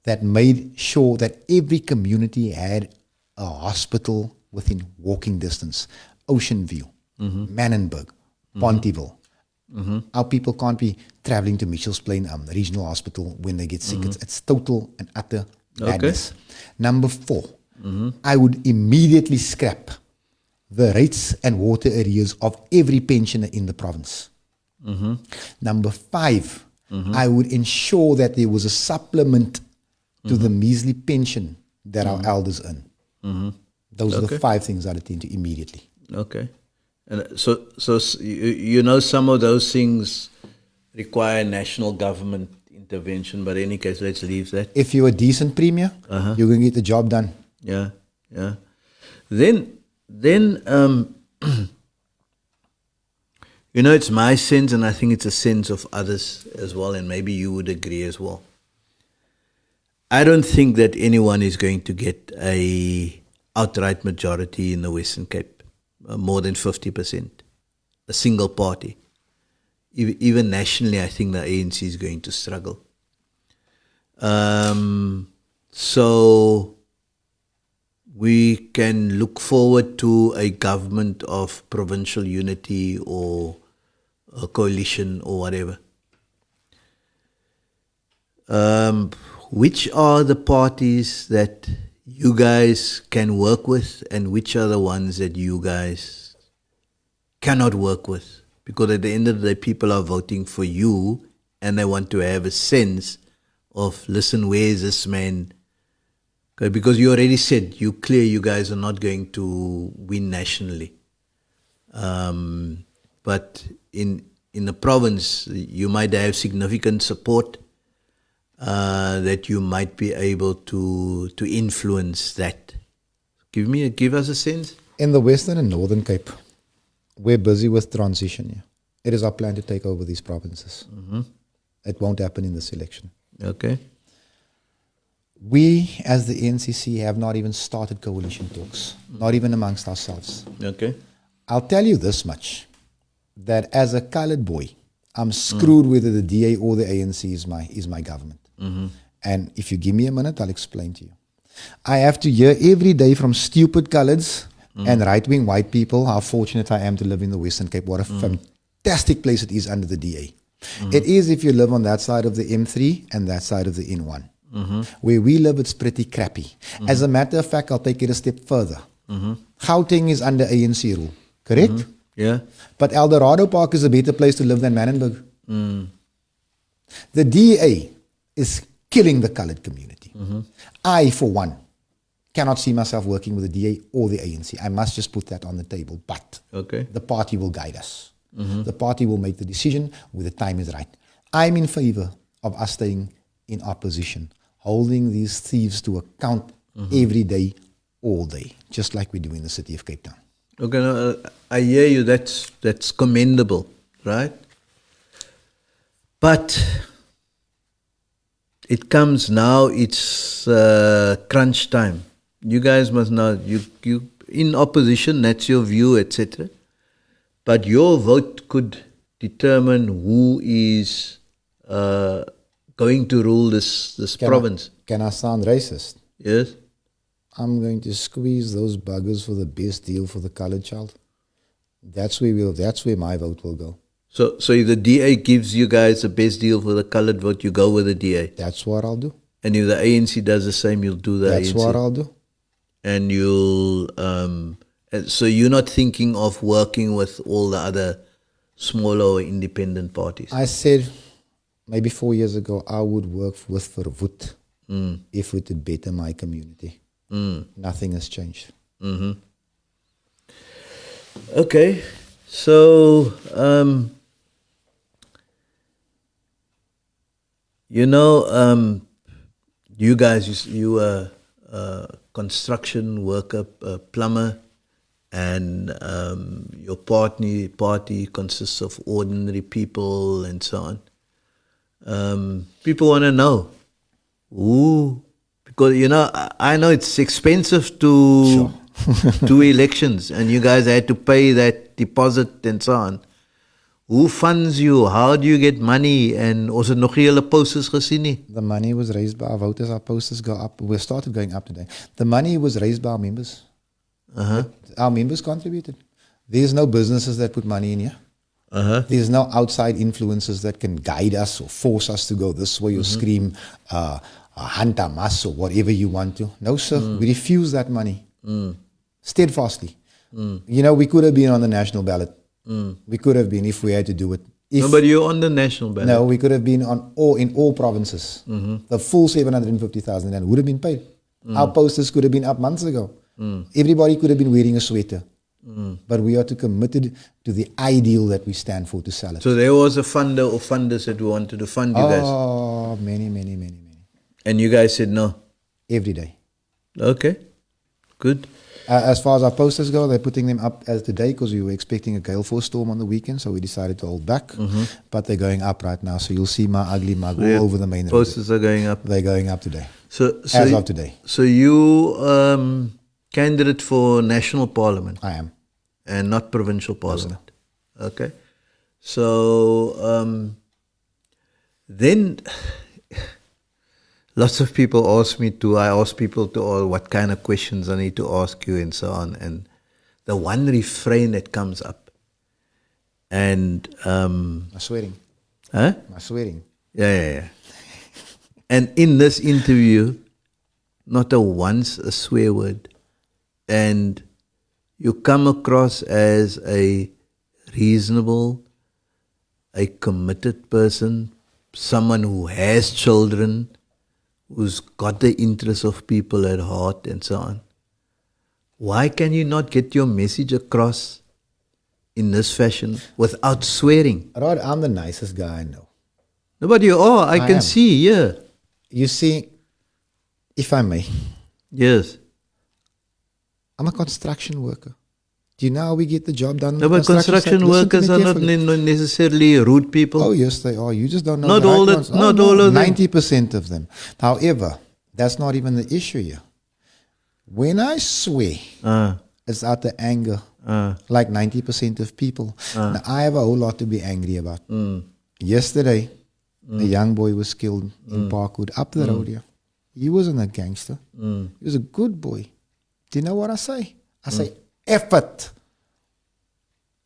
that made sure that every community had a hospital within walking distance. Ocean View, Manenberg, Pontyville. Our people can't be traveling to Mitchell's Plain Regional Hospital when they get sick. It's total and utter madness. Number 4, I would immediately scrap the rates and water arrears of every pensioner in the province. Number 5, I would ensure that there was a supplement to the measly pension that our elders earn. Those are the 5 things I'd attend to immediately.
Okay. And so you know some of those things require national government intervention, but in any case, let's leave that.
If you're a decent premier, you're going to get the job done.
Yeah. Then you know, it's my sense, and I think it's a sense of others as well, and maybe you would agree as well. I don't think that anyone is going to get a outright majority in the Western Cape, more than 50%, a single party. Even nationally, I think the ANC is going to struggle. So we can look forward to a government of provincial unity or a coalition or whatever. Which are the parties that you guys can work with, and which are the ones that you guys cannot work with? Because at the end of the day, people are voting for you, and they want to have a sense of, listen, where is this man? Okay, because you already said, you guys are not going to win nationally. But in the province, you might have significant support that you might be able to influence that. Give us a sense.
In the Western and Northern Cape, we're busy with transition here. It is our plan to take over these provinces. It won't happen in this election.
Okay.
We, as the NCC, have not even started coalition talks, not even amongst ourselves.
Okay.
I'll tell you this much, that as a colored boy, I'm screwed whether the DA or the ANC is my government. And if you give me a minute, I'll explain to you. I have to hear every day from stupid coloreds and right-wing white people how fortunate I am to live in the Western Cape. What a fantastic place it is under the DA. It is if you live on that side of the M3 and that side of the N1. Where we live, it's pretty crappy. As a matter of fact, I'll take it a step further. Gauteng is under ANC rule, correct?
Yeah.
But Eldorado Park is a better place to live than Manenberg. The DA is killing the colored community. I, for one, cannot see myself working with the DA or the ANC. I must just put that on the table. But the party will guide us. The party will make the decision when the time is right. I'm in favor of us staying in opposition, holding these thieves to account every day, all day, just like we do in the city of Cape Town.
Okay, no, I hear you. That's commendable, right? But it comes now. It's crunch time. You guys must know. You in opposition. That's your view, etc. But your vote could determine who is going to rule this province.
Can I sound racist?
Yes.
I'm going to squeeze those buggers for the best deal for the colored child. That's where my vote will go.
So if the DA gives you guys the best deal for the colored vote, you go with the DA.
That's what I'll do.
And if the ANC does the same, you'll do the ANC.
That's what I'll do.
And you'll so you're not thinking of working with all the other smaller or independent parties.
I said maybe 4 years ago I would work with Verwoed if it would better my community. Nothing has changed.
Okay, so you guys, you were a construction worker, a plumber, and your party consists of ordinary people and so on. People want to know who, because I know it's expensive to do elections, and you guys had to pay that deposit and so on. Who funds you? How do you get money? And also nog hele posters gesien nie?
The money was raised by our voters. Our posters go up. We started going up today. The money was raised by our members. Our members contributed. There's no businesses that put money in here. There's no outside influences that can guide us or force us to go this way or scream Hanta Mas or whatever you want to. No, sir. We refuse that money. Steadfastly. We could have been on the national ballot. We could have been if we had to do it.
No, but you're on the national ballot.
No, we could have been in all provinces. The full 750,000 rand would have been paid. Our posters could have been up months ago. Everybody could have been wearing a sweater. But we are too committed to the ideal that we stand for to sell it.
So there was a funder or funders that wanted to fund you guys?
Oh, many.
And you guys said no?
Every day.
Okay, good.
As far as our posters go, they're putting them up as today because we were expecting a gale force storm on the weekend, so we decided to hold back. But they're going up right now, so you'll see my ugly mug all over the main road.
Posters are going up.
They're going up today.
So
as of today.
So you candidate for national parliament?
I am.
And not provincial parliament? No, okay. So then lots of people ask me I ask people what kind of questions I need to ask you and so on. And the one refrain that comes up. And
my swearing.
Huh?
My swearing.
Yeah. And in this interview, not once a swear word. And you come across as a reasonable, a committed person, someone who has children, who's got the interests of people at heart and so on. Why can you not get your message across in this fashion without swearing?
Rod, I'm the nicest guy I know.
No, but you are. I can see, yeah.
You see, if I may.
Yes.
I'm a construction worker. Do you know how we get the job done?
No, but construction workers are not necessarily rude people.
Oh, yes, they are. You just don't know.
Not all of them.
90% of them. However, that's not even the issue here. When I swear, it's out of anger, like 90% of people. Now, I have a whole lot to be angry about. Yesterday, a young boy was killed in Parkwood, up the road here. He wasn't a gangster. He was a good boy. Do you know what I say? I say, effort.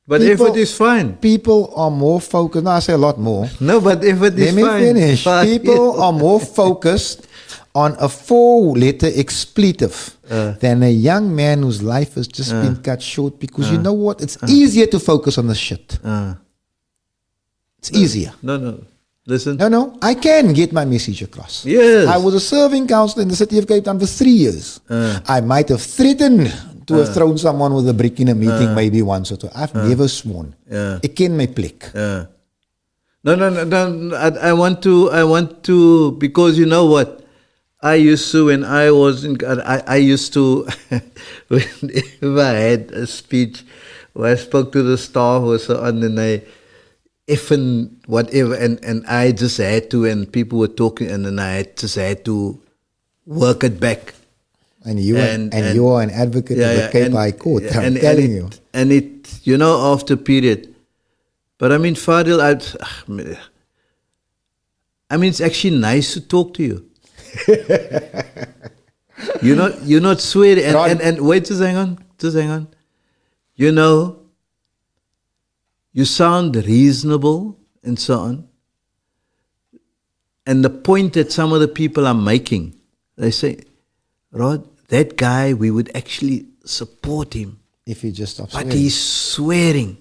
But effort is fine.
People are more focused. No, I say a lot more.
No, but effort is fine.
Let me finish. People are more focused on a 4-letter expletive than a young man whose life has just been cut short because you know what? It's easier to focus on the shit. It's easier.
No. Listen.
No, I can get my message across.
Yes.
I was a serving councillor in the city of Cape Town for 3 years. I might have threatened to have thrown someone with a brick in a meeting maybe once or twice. I've never sworn. Ek ken my plek.
No. I want to, because you know what? I used to, when I was in, I used to, whenever I had a speech where I spoke to the staff or so on, and I, effing whatever, and I just had to, and people were talking, and then I just had to work it back.
And you are an advocate of the Cape High Court, I'm telling you.
And it, you know, after a period. But I mean, Fadiel, I mean, it's actually nice to talk to you. You're not swearing. And wait, just hang on. You know, you sound reasonable and so on. And the point that some of the people are making, they say, Rod, that guy, we would actually support him
if he just stops
but
swearing.
he's swearing.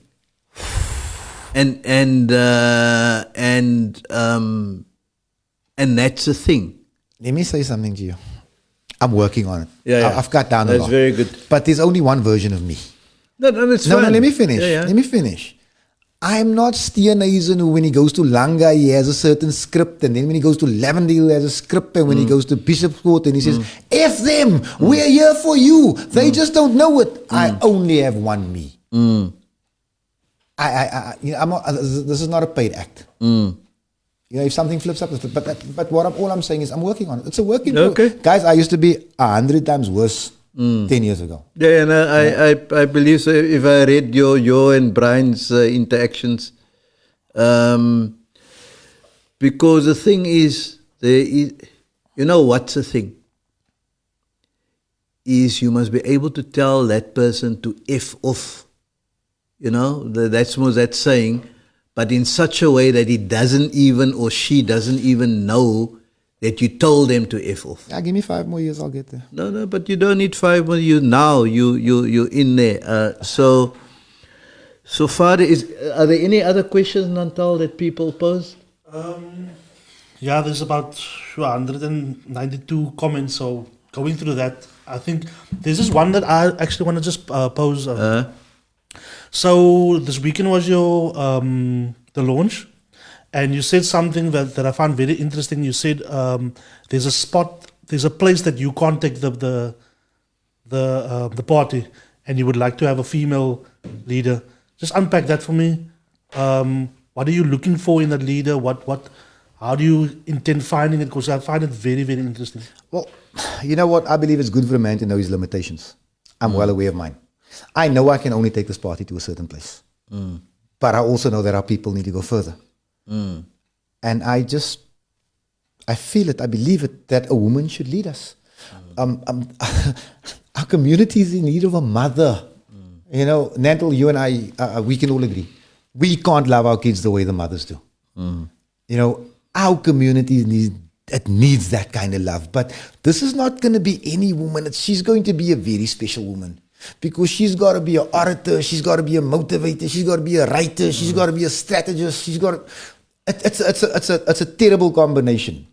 And that's the thing.
Let me say something to you. I'm working on it.
Yeah.
I've cut down a lot.
That's very good.
But there's only one version of me.
No, it's fine.
No, let me finish.
Yeah.
Let me finish. I'm not Steenhuisen who when he goes to Langa, he has a certain script. And then when he goes to Lavendale, he has a script. And when he goes to Bishop's Court, and he says, F them, we're here for you. They just don't know it. I only have one me. I'm not, this is not a paid act. You know, if something flips up, but all I'm saying is I'm working on it. It's a working
Okay.
Guys, I used to be 100 times worse 10 years ago.
Yeah, and I believe so. If I read your and Brian's interactions, because the thing is, you know what's the thing? Is you must be able to tell that person to F off. You know, that's more that saying, but in such a way that he doesn't even, or she doesn't even know that you told them to F off.
Yeah, give me 5 more years, I'll get there.
No, but you don't need 5 more. You're in there. So far, are there any other questions, Nantal, that people pose?
Yeah, there's about 192 comments. So going through that, I think there's just one that I actually want to just pose. So this weekend was your the launch, and you said something that I found very interesting. You said there's a place that you can't take the party, and you would like to have a female leader. Just unpack that for me. What are you looking for in that leader? How do you intend finding it? Because I find it very, very interesting.
Well, you know what? I believe it's good for a man to know his limitations. I'm well aware of mine. I know I can only take this party to a certain place. But I also know that our people need to go further. And I feel it, I believe it, that a woman should lead us. Our community is in need of a mother. You know, Nantal, you and I, we can all agree. We can't love our kids the way the mothers do. You know, our community needs that kind of love. But this is not going to be any woman. She's going to be a very special woman. Because she's got to be an orator, she's got to be a motivator, she's got to be a writer, she's got to be a strategist, it's a terrible combination.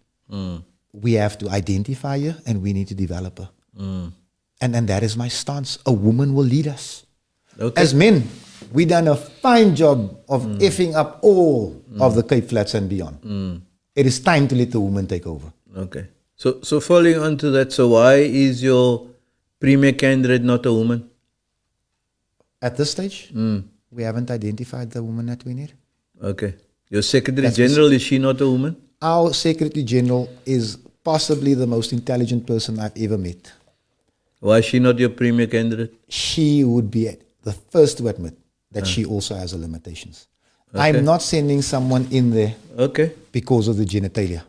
We have to identify her and we need to develop her. And that is my stance. A woman will lead us. Okay. As men, we done a fine job of effing up all of the Cape Flats and beyond. It is time to let the woman take over.
Okay. So following on to that, so why is your premier candidate not a woman?
At this stage, we haven't identified the woman that we need.
Okay. Your Secretary General, is she not a woman?
Our Secretary General is possibly the most intelligent person I've ever met.
Why is she not your premier candidate?
She would be the first to admit that she also has her limitations. Okay. I'm not sending someone in there because of the genitalia.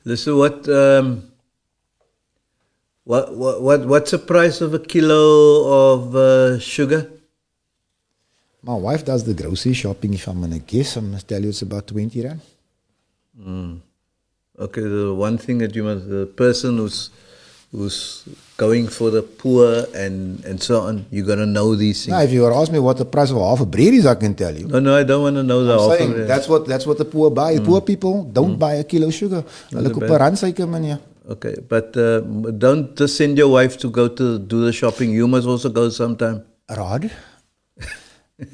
Listen, what's the price of a kilo of sugar?
My wife does the grocery shopping. If I'm going to guess, I'm going to tell you it's about 20 rand.
Okay, the one thing that you must, the person who's going for the poor and so on, you got to know these things.
Now, if you were ask me what the price of half a bread is, I can tell you.
No, I don't want to know the
I'm
offer.
saying that's what the poor buy. Poor people don't buy a kilo sugar. Hulle koop 'n rand suiker, man, ja.
Okay, but don't just send your wife to go to do the shopping. You must also go sometime.
Rod?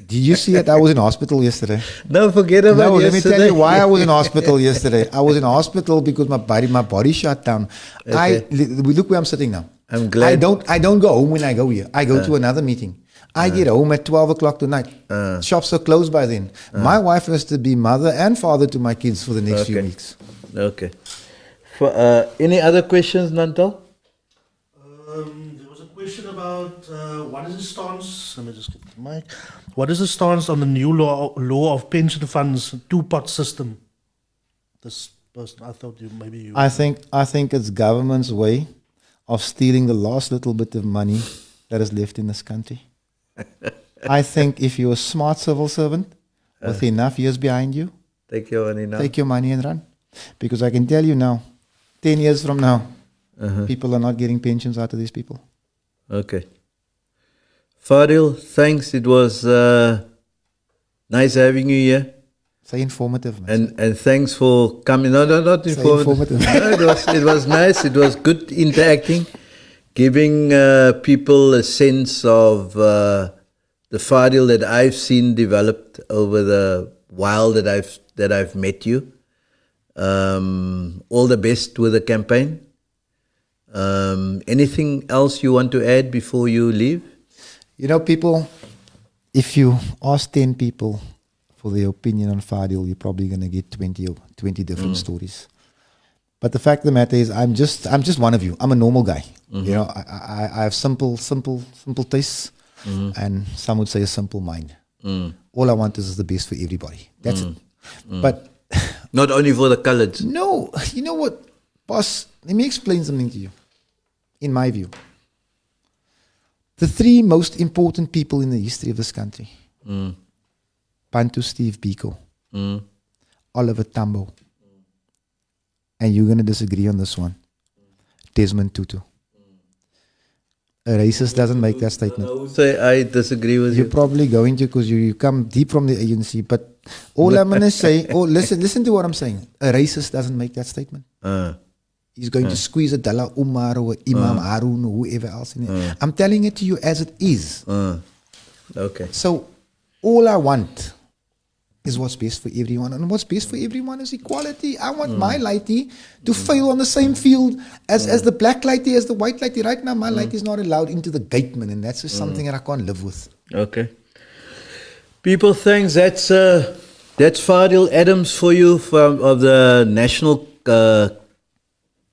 Did you see that I was in hospital yesterday?
No, forget about
No, let me
yesterday.
tell you why I was in hospital yesterday. I was in hospital because my body shut down.
Okay.
Look where I'm sitting now.
I'm glad.
I don't go home when I go here. I go to another meeting. I get home at 12 o'clock tonight. Shops are closed by then. My wife has to be mother and father to my kids for the next few weeks.
Okay. For, any other questions, Nantal?
There was a question about what is the stance? Let me just get the mic. What is the stance on the new law of pension funds, two-pot system? This person, I thought maybe you.
I think it's government's way of stealing the last little bit of money that is left in this country. I think if you're a smart civil servant with enough years behind you,
Take your money now.
take your money and run. Because I can tell you now, 10 years from now, people are not getting pensions out of these people.
Okay. Fadiel, thanks. It was nice having you here.
Say informative, man.
And thanks for coming. No, not
Say
informative.
informative.
No, it was nice. It was good interacting, giving people a sense of the Fadiel that I've seen developed over the while that I've met you. All the best with the campaign. Anything else you want to add before you leave?
You know, people, if you ask 10 people for their opinion on Fadiel, you're probably going to get 20 different stories. But the fact of the matter is, I'm just one of you. I'm a normal guy. You know, I have simple tastes, and some would say a simple mind. All I want is the best for everybody. That's it. But
Not only for the coloureds.
no, you know what, boss? Let me explain something to you. In my view, the three most important people in the history of this country: Bantu Steve Biko, Oliver Tambo, and you're going to disagree on this one, Desmond Tutu. A racist doesn't make that statement.
I would say I disagree with
You're
you.
probably going to because you come deep from the ANC. But all I'm going to say, listen to what I'm saying. A racist doesn't make that statement. He's going to squeeze a Dalla Umar or Imam Harun or whoever else in it. I'm telling it to you as it is.
Okay.
So all I want is what's best for everyone. And what's best for everyone is equality. I want my lighty to fail on the same field as the black lighty, as the white lighty. Right now, my lighty is not allowed into the gateman, and that's just something that I can't live with.
Okay. People, thanks. That's Fadiel Adams for you of the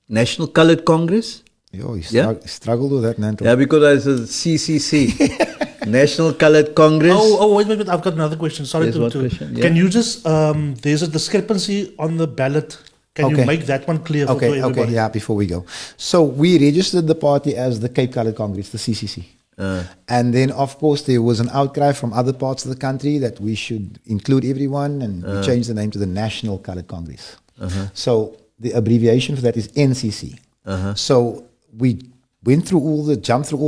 National Coloured Congress.
Yo, he
Yeah?
struggled with that, Nanto.
Yeah, because I said CCC, National Coloured Congress.
Wait. I've got another question. Sorry
There's one question, yeah.
Can you just, there's a discrepancy on the ballot. Can you make that one clear for everybody?
Okay, yeah, before we go. So we registered the party as the Cape Coloured Congress, the CCC. And then, of course, there was an outcry from other parts of the country that we should include everyone, and we changed the name to the National Coloured Congress. So the abbreviation for that is NCC. So we jumped through all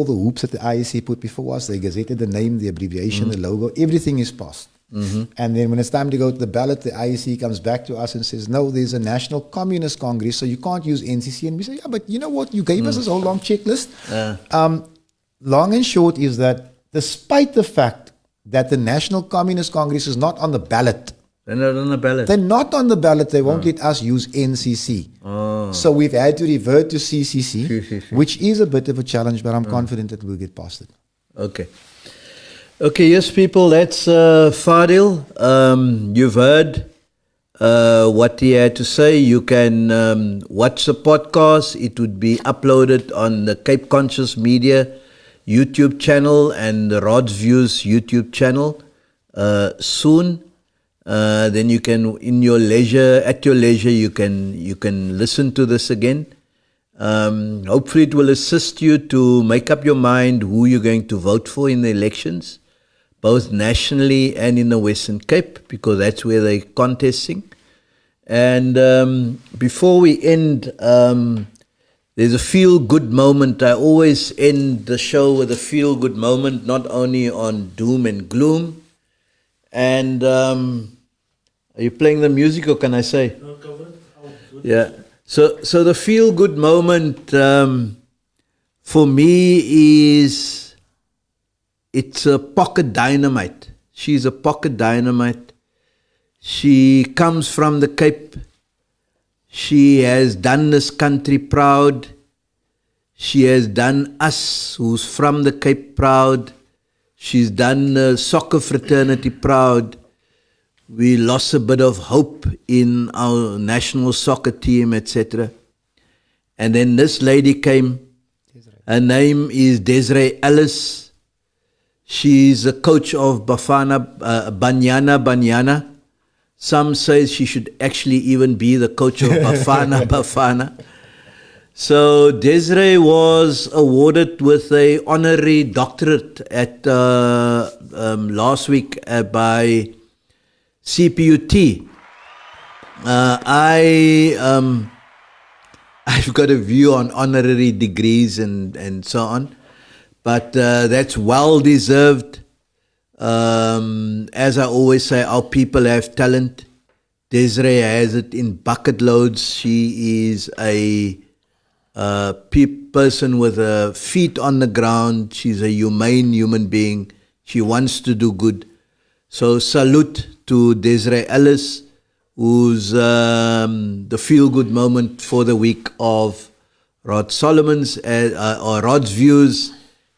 the hoops that the IEC put before us. They gazetted the name, the abbreviation, the logo, everything is passed. And then when it's time to go to the ballot, the IEC comes back to us and says, no, there's a National Communist Congress, so you can't use NCC. And we say, yeah, but you know what? You gave us this whole long checklist. Long and short is that despite the fact that the National Communist Congress is not on the ballot,
They're not on the ballot.
they're not on the ballot, they won't let us use NCC. So we've had to revert to CCC, which is a bit of a challenge, but I'm confident that we'll get past it.
Okay. Okay, yes, people, that's Fadiel. You've heard what he had to say. You can watch the podcast. It would be uploaded on the Cape Conscious Media YouTube channel and the Rod's Views YouTube channel soon. Then you can, at your leisure, you can listen to this again. Hopefully it will assist you to make up your mind who you're going to vote for in the elections, both nationally and in the Western Cape, because that's where they're contesting. And before we end, there's a feel-good moment. I always end the show with a feel-good moment, not only on doom and gloom. And are you playing the music, or can I say?
No, cover it. I'll do it.
Yeah. So the feel-good moment for me is, it's a pocket dynamite. She's a pocket dynamite. She comes from the Cape. She has done this country proud. She has done us, who's from the Cape, proud. She's done the soccer fraternity proud. We lost a bit of hope in our national soccer team, etc. And then this lady came. Her name is Desiree Ellis. She's a coach of Banyana. Some say she should actually even be the coach of Bafana. So Desiree was awarded with a honorary doctorate at last week by CPUT. I've got a view on honorary degrees and so on, but that's well deserved. As I always say, our people have talent. Desiree has it in bucket loads. She is a person with her feet on the ground. She's a humane human being. She wants to do good. So salute to Desiree Ellis, who's the feel-good moment for the week of Rod Solomon's, or Rod's Views,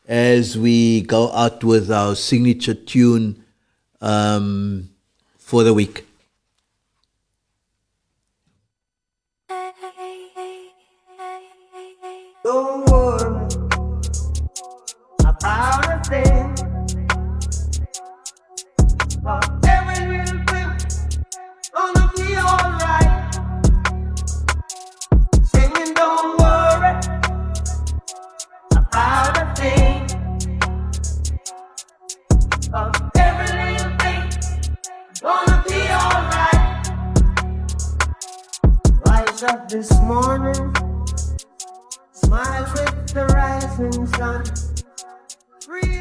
as we go out with our signature tune for the week.
Don't worry about a thing. Every little thing gonna be alright. Singing, don't worry about a thing. Every little thing gonna be alright. Rise up this morning, smile with the rising sun. Free